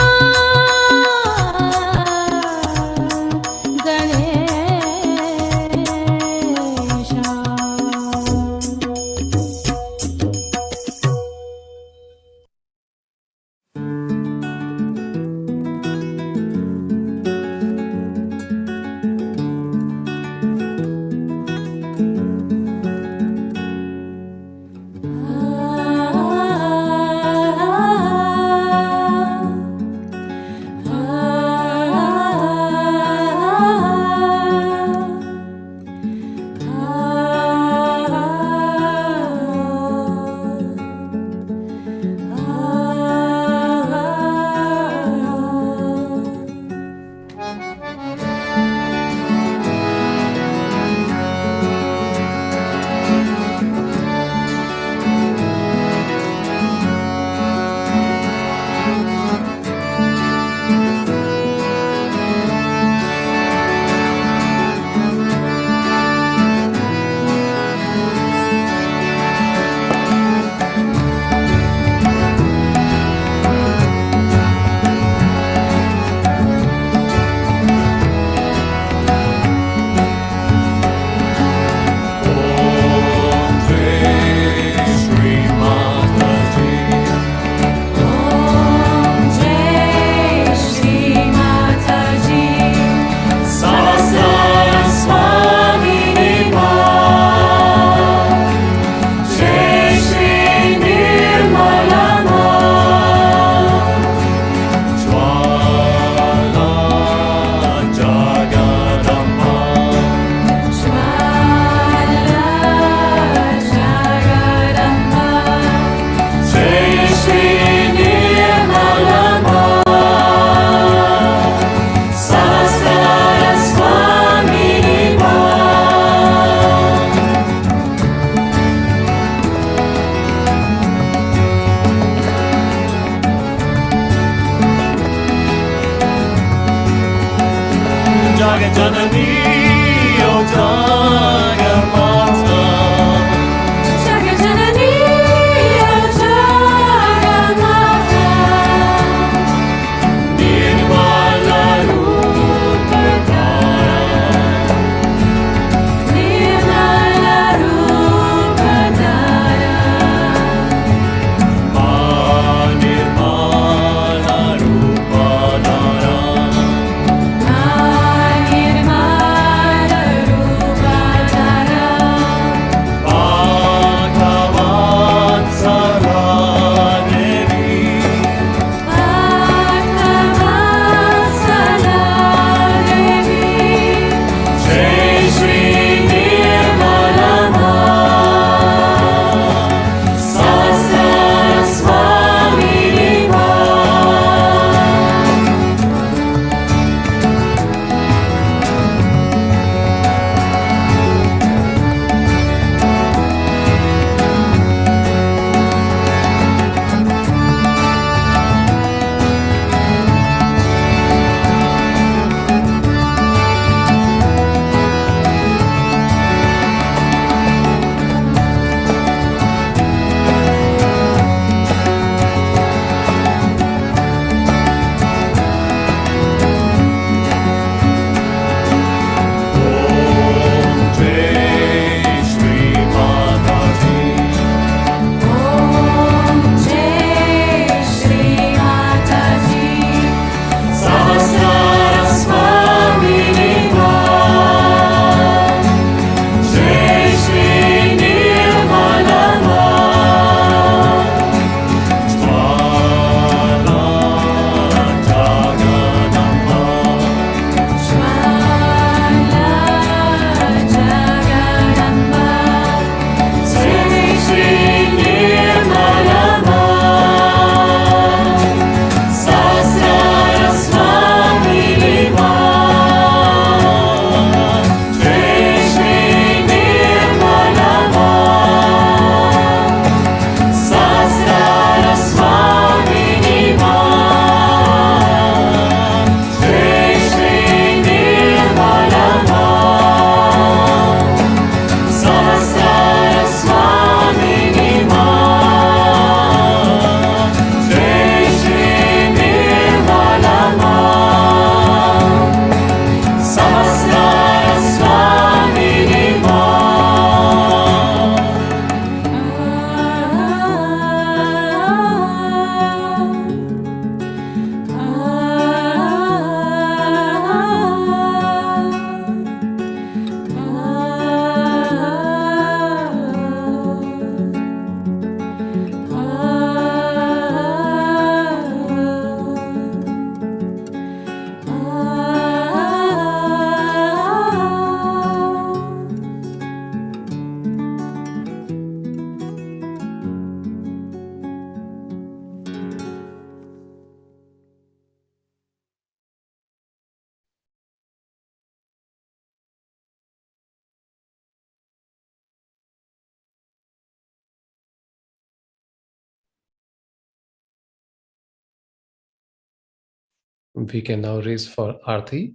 We can now raise for Aarti.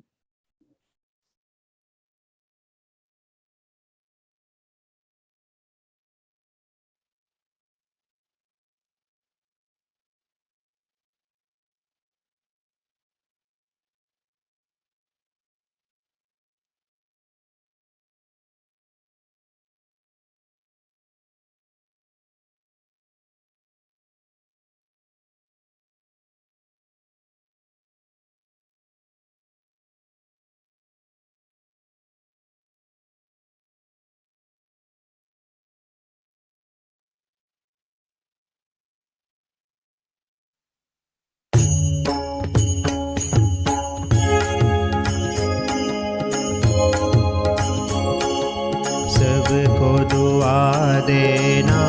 सबको दुआ देना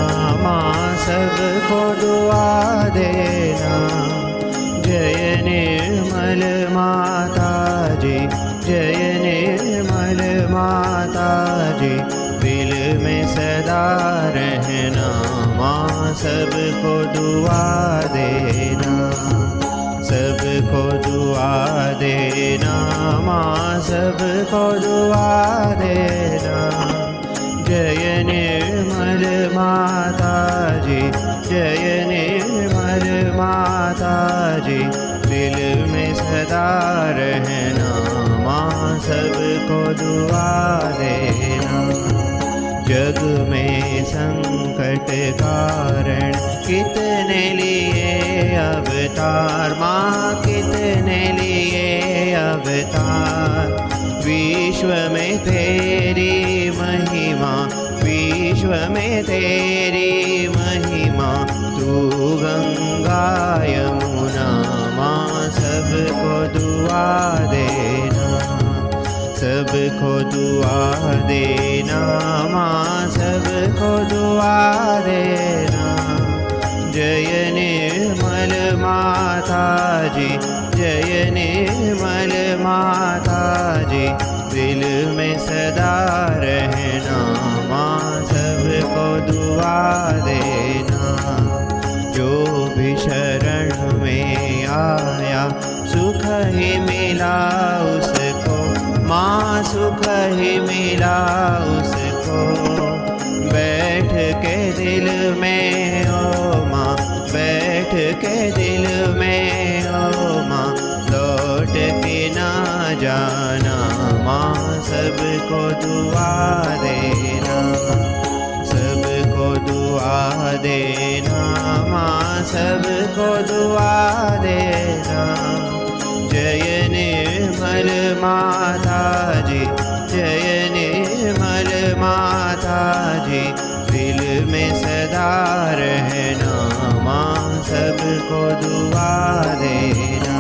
माँ, सबको दुआ देना। जय निर्मल माता जी, जय निर्मल माता जी। दिल में सदा रहना माँ, सबको दुआ देना। सबको दुआ देना माँ, सबको दुआ देना। जय निर्मल माता जी, जय निर्मल माता जी। दिल में सदा रहना माँ, सबको दुआ देना। जग में संकट कारण कितने लिए अवतार माँ, कितने लिए अवतार। विश्व में तेरी महिमा, विश्व में तेरी महिमा। तू गंगा यमुना माँ, सबको दुआ देना। सबको दुआ देना माँ, सबको दुआ देना। जय निर्मल माता जी, जय निर्मल माता जी। दिल में सदा रहना माँ, सबको दुआ देना। जो भी शरण में आया सुख ही मिला उसको माँ, सुख ही मिला उसको। बैठ के दिल में ओ माँ, बैठ के दिल में ओ माँ। लौट के ना जाना माँ, सबको दुआ देना। सबको दुआ देना माँ, सबको दुआ देना। जय निर्मल माता जी, जय निर्मल माता जी। दिल में सदा रहना माँ, सबको दुआ देना।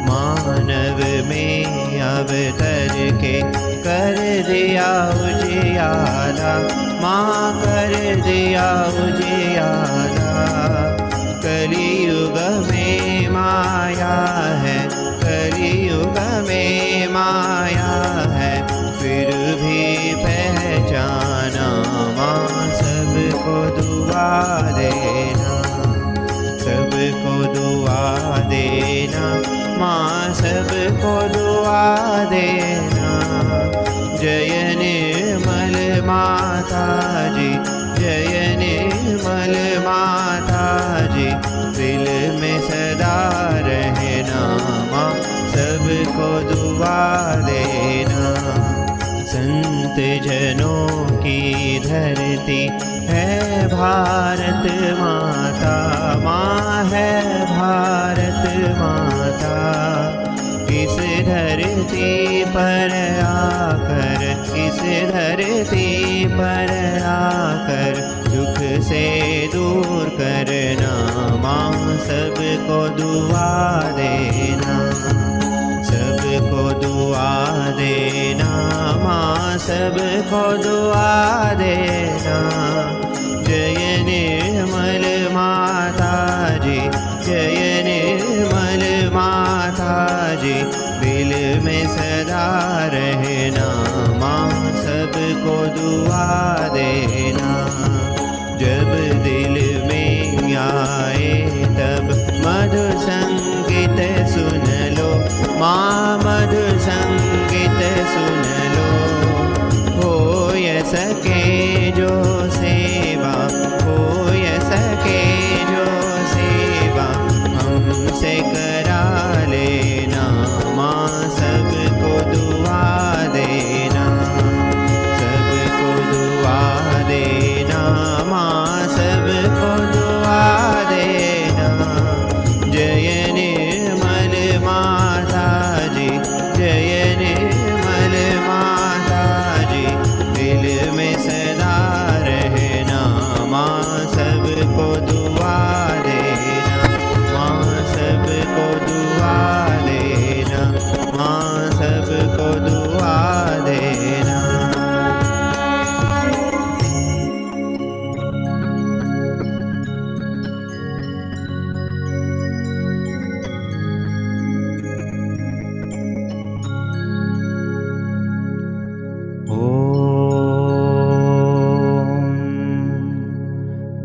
मानव में अवतर के कर दिया उजियाला माँ, कर दिया उजियाला। कलियुग में माया है, कलियुग में माया है। फिर भी पहचाना माँ, सबको दुआ देना। सबको दुआ देना माँ, सबको दुआ देना। जय निर्मल माता जी, जय निर्मल माता जी। दिल में सदा रहना माँ, सबको दुआ देना। संत जनों की धरती है भारत माता माँ, है भारत माता। इस धरती पर आकर, इस धरती पर आकर दुख से दूर करना माँ, सबको दुआ देना। सबको दुआ देना माँ, सबको दुआ देना। जय निर्मल माता जी, जय निर्मल माता जी। दिल में सदा रहना माँ, सबको दुआ देना। जब दिल में आए तब मधुर संगीत सुन माँ मधुर संगीत सुन लो, होय सके जो सेवा, होय सके जो सेवा हमसे करा लेना। माँ सबको दुआ देना, सबको दुआ देना, माँ सबको दुआ देना। जय निर्मल माता जी, जय निर्मल माता जी, दिल में सदा रहना। माँ सबको दुआ देना, माँ सबको दुआ देना, माँ सबको दुआ देना।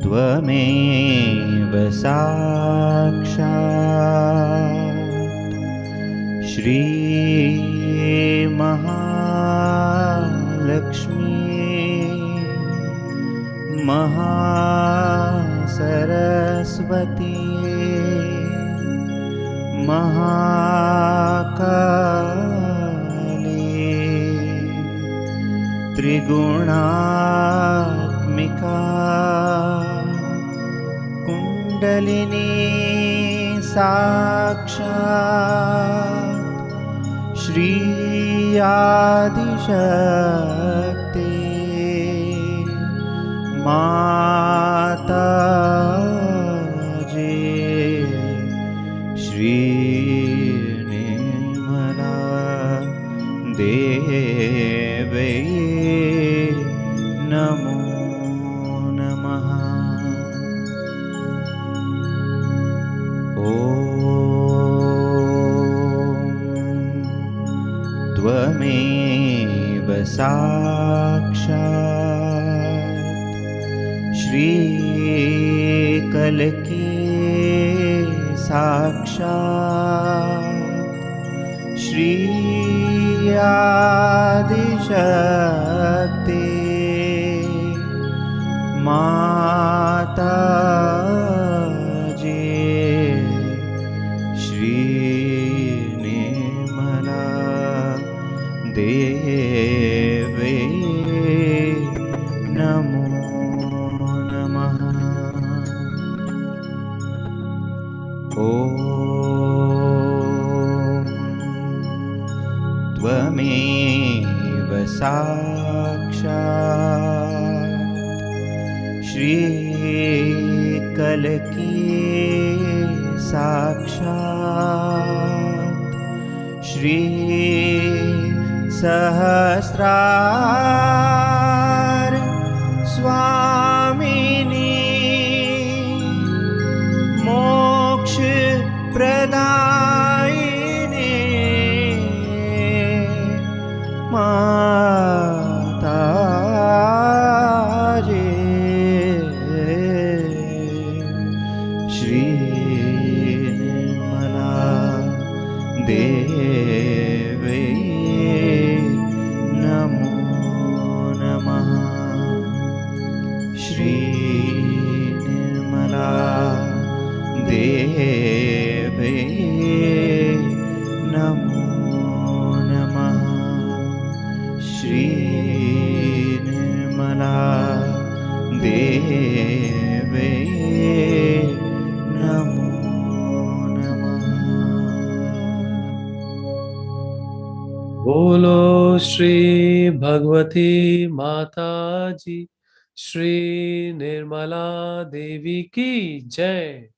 त्वमेव साक्षात् श्री महालक्ष्मी महासरस्वती महाकाली त्रिगुणात्मिका कुण्डलिनी साक्षात् श्री आदिशक्ति माता जी श्री निर्मला देवी नमो नमः। ॐ त्वमेव साक्षात् श्रीकल्की साक्षात् श्री आदिशक्ति माता जी श्री निर्मला देवी नमो नमः। ॐ त्वमेव साक्षात् श्रीकल्की साक्षात् श्री सहस्रार स्वामिनी मोक्ष प्रदायिनी माता जी श्री निर्मला देवी नमो नमः। श्री निर्मला देवी नमो नमः। श्री निर्मला देवी नमो नमः। बोलो श्री भगवती माता जी, श्री निर्मला देवी की जय।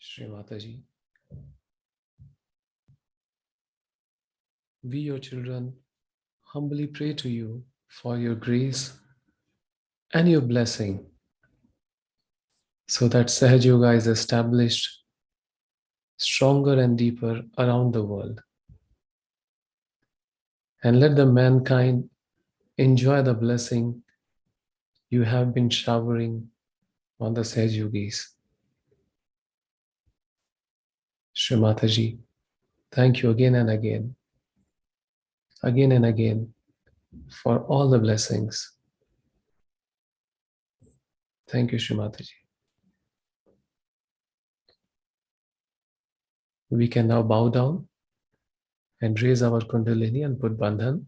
Shri Mataji, we, your children, humbly pray to you for your grace and your blessing so that Sahaja Yoga is established stronger and deeper around the world. And let the mankind enjoy the blessing you have been showering on the Sahaja Yogis. Shri Mataji, thank you again and again for all the blessings. Thank you, Shri Mataji. We can now bow down and raise our Kundalini and put Bandhan.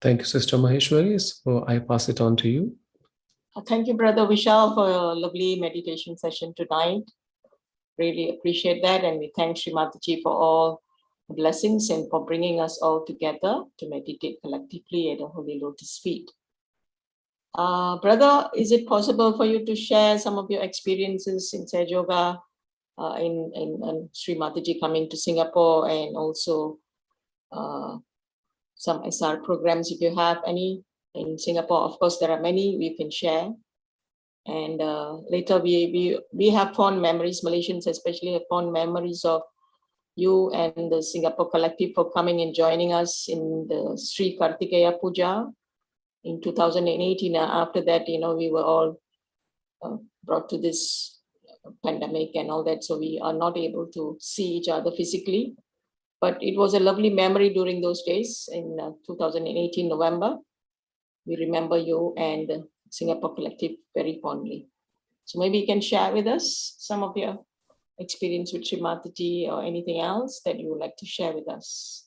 Thank you, Sister Maheshwari. So I pass it on to you. Thank you, Brother Vishal, for a lovely meditation session tonight. Really appreciate that. And we thank Sri Mataji for all the blessings and for bringing us all together to meditate collectively at the Holy Lotus feet. Brother, is it possible for you to share some of your experiences in Sahaja Yoga, in Sri Mataji coming to Singapore, and also some SR programs, if you have any in Singapore? Of course, there are many we can share. And later we have fond memories, Malaysians especially have fond memories of you and the Singapore collective for coming and joining us in the Sri Kartikeya Puja in 2018. After that, we were all brought to this pandemic and all that, so we are not able to see each other physically. But it was a lovely memory during those days in 2018 November. We remember you and the Singapore collective very fondly. So maybe you can share with us some of your experience with Sri Mataji or anything else that you would like to share with us.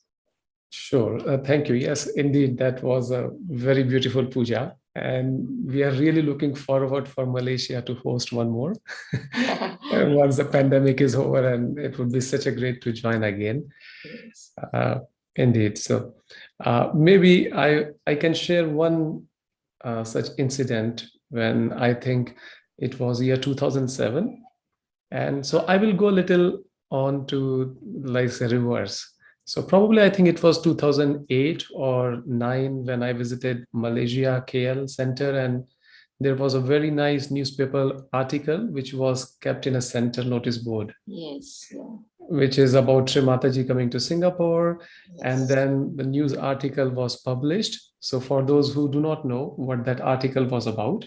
Sure. Thank you. Yes, indeed, that was a very beautiful puja. And we are really looking forward for Malaysia to host one more once the pandemic is over, and it would be such a great to join again. Yes. Indeed. So maybe I can share one such incident when I think it was year 2007. And so I will go a little on to like the reverse. So probably I think it was 2008 or 9 when I visited Malaysia KL Center, and there was a very nice newspaper article which was kept in a center notice board. Yes. Yeah. Which is about Sri Mataji coming to Singapore. Yes. And then the news article was published. So for those who do not know what that article was about,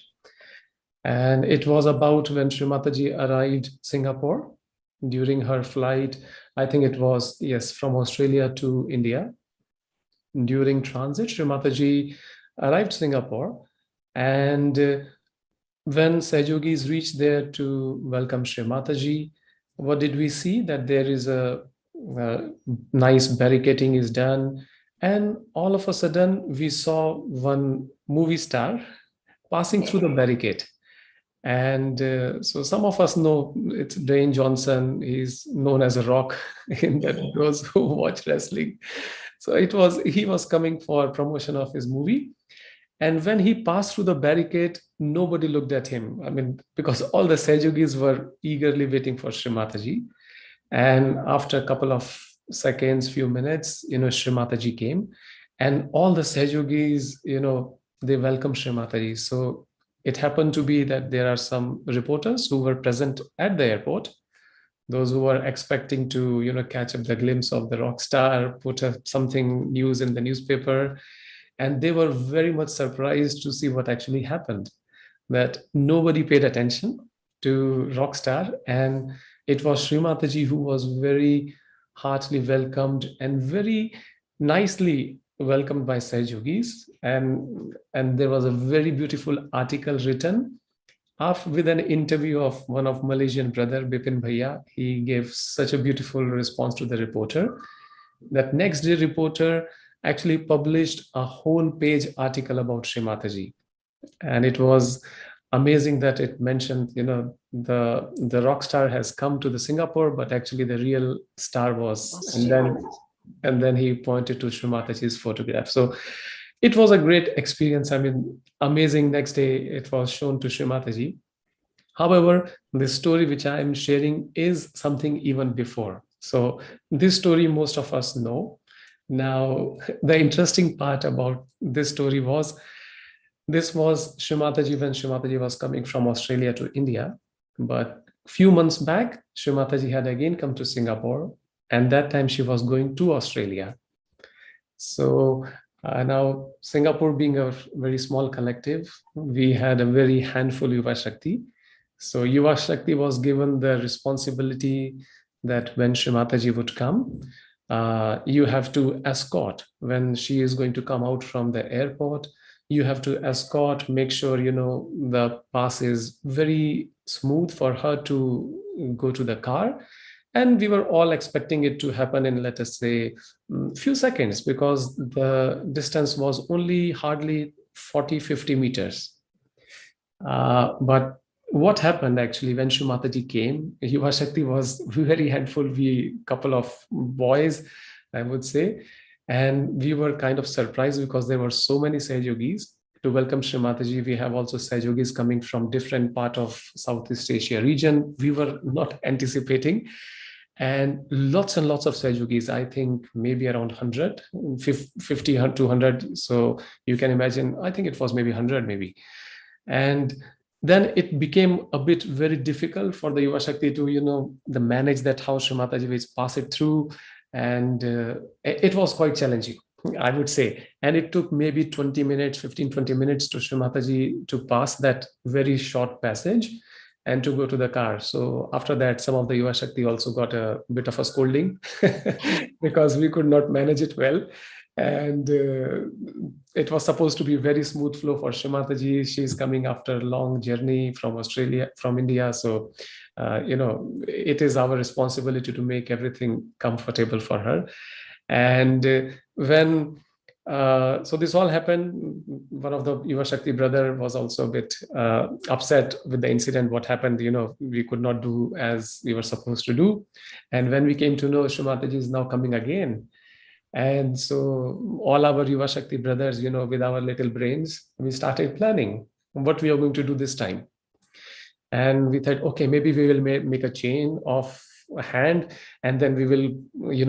and it was about when Sri Mataji arrived Singapore during her flight. I think it was, yes, from Australia to India. During transit, Sri Mataji arrived Singapore, and when Sahaja Yogis reached there to welcome Sri Mataji, what did we see? That there is a nice barricading is done, and all of a sudden we saw one movie star passing through the barricade. And so some of us know it's Dwayne Johnson. He's known as a Rock in that those who watch wrestling. So he was coming for promotion of his movie. And when he passed through the barricade, nobody looked at him. I mean, because all the Sahaja Yogis were eagerly waiting for Sri Mataji. And after a couple of seconds, few minutes, Sri Mataji came, and all the Sahaja Yogis, they welcomed Sri Mataji. So it happened to be that there are some reporters who were present at the airport, those who were expecting to, catch up the glimpse of the rock star, put something news in the newspaper, and they were very much surprised to see what actually happened, that nobody paid attention to Rockstar. And it was Srimataji who was very heartily welcomed and very nicely welcomed by Sahajogis. And there was a very beautiful article written with an interview of one of Malaysian brother, Bipin Bhaiya. He gave such a beautiful response to the reporter that next day reporter actually published a whole page article about Srimataji. And it was amazing that it mentioned, the rock star has come to the Singapore, but actually the real star was, and then he pointed to Srimataji's photograph. So it was a great experience. I mean, amazing. Next day it was shown to Srimataji. However, the story which I am sharing is something even before. So this story most of us know. Now, the interesting part about this story was, this was Srimataji when Srimataji was coming from Australia to India. But few months back, Srimataji had again come to Singapore, and that time she was going to Australia. So now Singapore being a very small collective, we had a very handful Yuva Shakti. So Yuva Shakti was given the responsibility that when Srimataji would come, you have to escort when she is going to come out from the airport. You have to escort, make sure, the pass is very smooth for her to go to the car. And we were all expecting it to happen in, let us say, few seconds, because the distance was only hardly 40-50 meters. But what happened actually when Srimataji came, Yuva Shakti was very handful, couple of boys, I would say. And we were kind of surprised because there were so many Sahajogis to welcome Srimataji. We have also Sahajogis coming from different part of Southeast Asia region. We were not anticipating. And lots of Sahajogis, I think maybe around 100, 50, 200. So you can imagine, I think it was maybe 100 maybe. And then it became a bit very difficult for the Yuva Shakti to, manage that how Srimataji will pass it through. And it was quite challenging, I would say. And it took maybe 20 minutes, 15, 20 minutes to Srimataji to pass that very short passage and to go to the car. So after that, some of the Yuva Shakti also got a bit of a scolding because we could not manage it well. And it was supposed to be very smooth flow for Srimataji. She's coming after a long journey from India. So, it is our responsibility to make everything comfortable for her. And so this all happened, one of the Yuva Shakti brother was also a bit upset with the incident, what happened, we could not do as we were supposed to do. And when we came to know Srimataji is now coming again, and so all our Yuva Shakti brothers, with our little brains, we started planning what we are going to do this time. And we thought, okay, maybe we will make a chain of a hand, and then we will,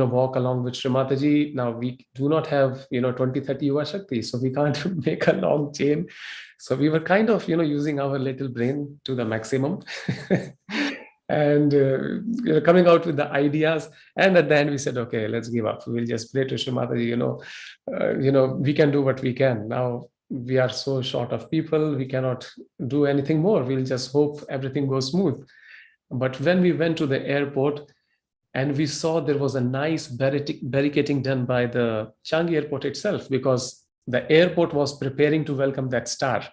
walk along with Srimataji. Now we do not have, 20, 30 Yuva Shakti, so we can't make a long chain. So we were kind of, using our little brain to the maximum. And coming out with the ideas, and at the end we said, okay, let's give up. We'll just pray to Srimataji. We can do what we can. Now we are so short of people, we cannot do anything more. We'll just hope everything goes smooth. But when we went to the airport and we saw there was a nice barricading done by the Changi airport itself, because the airport was preparing to welcome that star,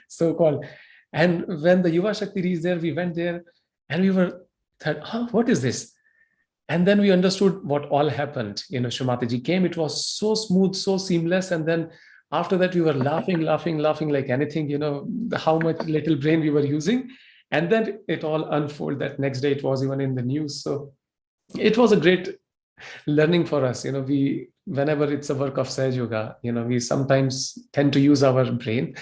so-called. And when the Yuva Shakti reached there, we went there. And we were thought, what is this? And then we understood what all happened. Srimataji came, it was so smooth, so seamless. And then after that, we were laughing like anything, how much little brain we were using. And then it all unfolded. That next day, it was even in the news. So it was a great learning for us. Whenever it's a work of Sahaj Yoga, we sometimes tend to use our brain.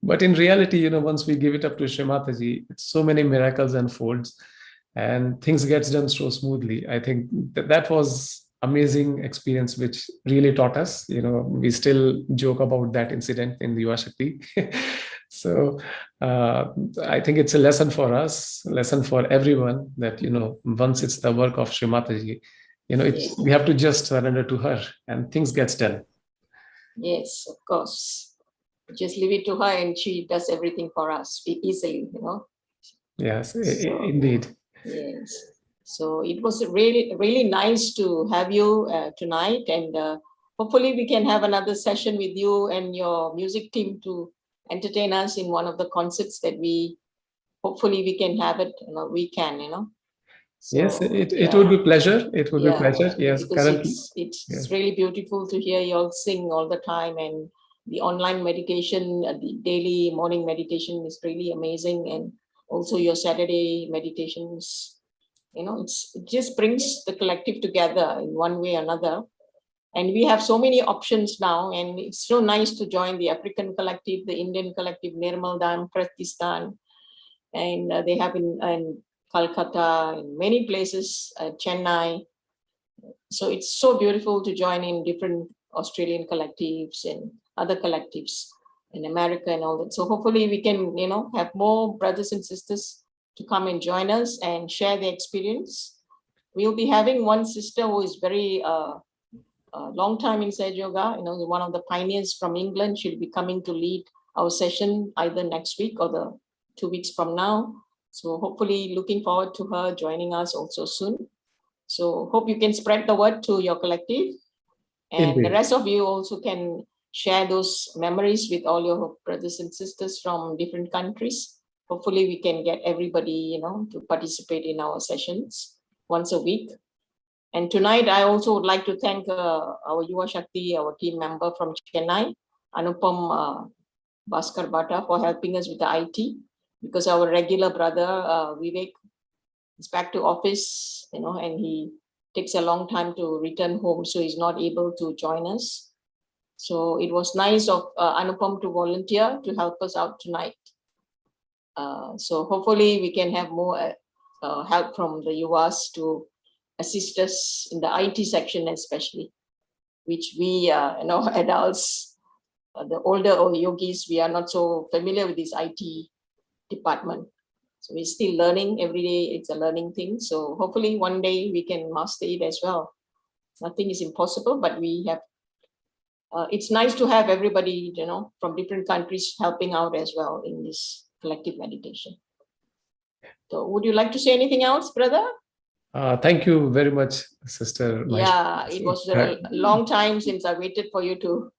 But in reality, once we give it up to Srimataji, so many miracles unfolds and things gets done so smoothly. I think that was amazing experience, which really taught us. We still joke about that incident in the Yuva Shakti. So I think it's a lesson for us, lesson for everyone that, once it's the work of Sri Mataji, we have to just surrender to her and things gets done. Yes, of course. Just leave it to her and she does everything for us easily, Yes, indeed. Yes. So it was really, really nice to have you tonight, and hopefully we can have another session with you and your music team to entertain us in one of the concerts that hopefully we can have it, we can, So, yes, it would be pleasure. It would be pleasure. Yes, because currently. it's really beautiful to hear you all sing all the time, and the online meditation, the daily morning meditation is really amazing, and also your Saturday meditations. It just brings the collective together in one way or another. And we have so many options now, and it's so nice to join the African collective, the Indian collective, Nirmal Dam, Prakistan, and they have in Calcutta, in many places, Chennai. So it's so beautiful to join in different Australian collectives and other collectives in America and all that. So hopefully we can, have more brothers and sisters to come and join us and share their experience. We'll be having one sister who is very long time in Sahaja Yoga, one of the pioneers from England. She'll be coming to lead our session either next week or the 2 weeks from now. So hopefully looking forward to her joining us also soon. So hope you can spread the word to your collective, and Indeed. the rest of you also can share those memories with all your brothers and sisters from different countries. Hopefully we can get everybody, to participate in our sessions once a week. And tonight, I also would like to thank our Yuva Shakti, our team member from Chennai, Anupam Bhaskar Bhatta, for helping us with the IT, because our regular brother, Vivek, is back to office, and he takes a long time to return home, so he's not able to join us. So it was nice of Anupam to volunteer to help us out tonight. So hopefully we can have more help from the Yuvas to assist us in the IT section especially, which we, adults, the older yogis, we are not so familiar with this IT department. So we're still learning every day. It's a learning thing. So hopefully one day we can master it as well. Nothing is impossible, but we have, it's nice to have everybody, from different countries helping out as well in this collective meditation. So would you like to say anything else, brother? Thank you very much, Sister. Yeah, it was a long time since I waited for you to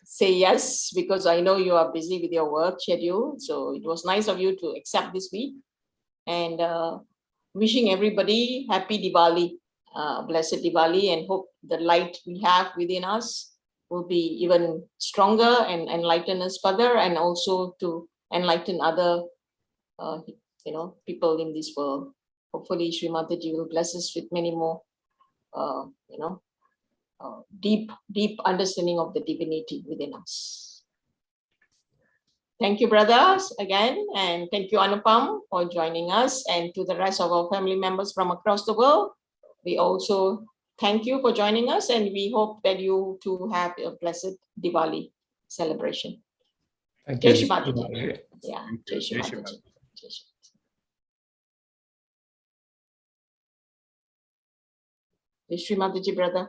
say yes, because I know you are busy with your work schedule. So it was nice of you to accept this week, and wishing everybody happy Diwali, blessed Diwali, and hope the light we have within us will be even stronger and enlighten us further, and also to enlighten other, people in this world. Hopefully, Sri Mataji will bless us with many more, deep understanding of the divinity within us. Thank you, brothers, again, and thank you, Anupam, for joining us, and to the rest of our family members from across the world. We also thank you for joining us, and we hope that you too have a blessed Diwali celebration. Thank Jai you. Shri Mataji. Yeah, Jai Shri Mataji. Jai Shri. Jai Shri Mataji, brother.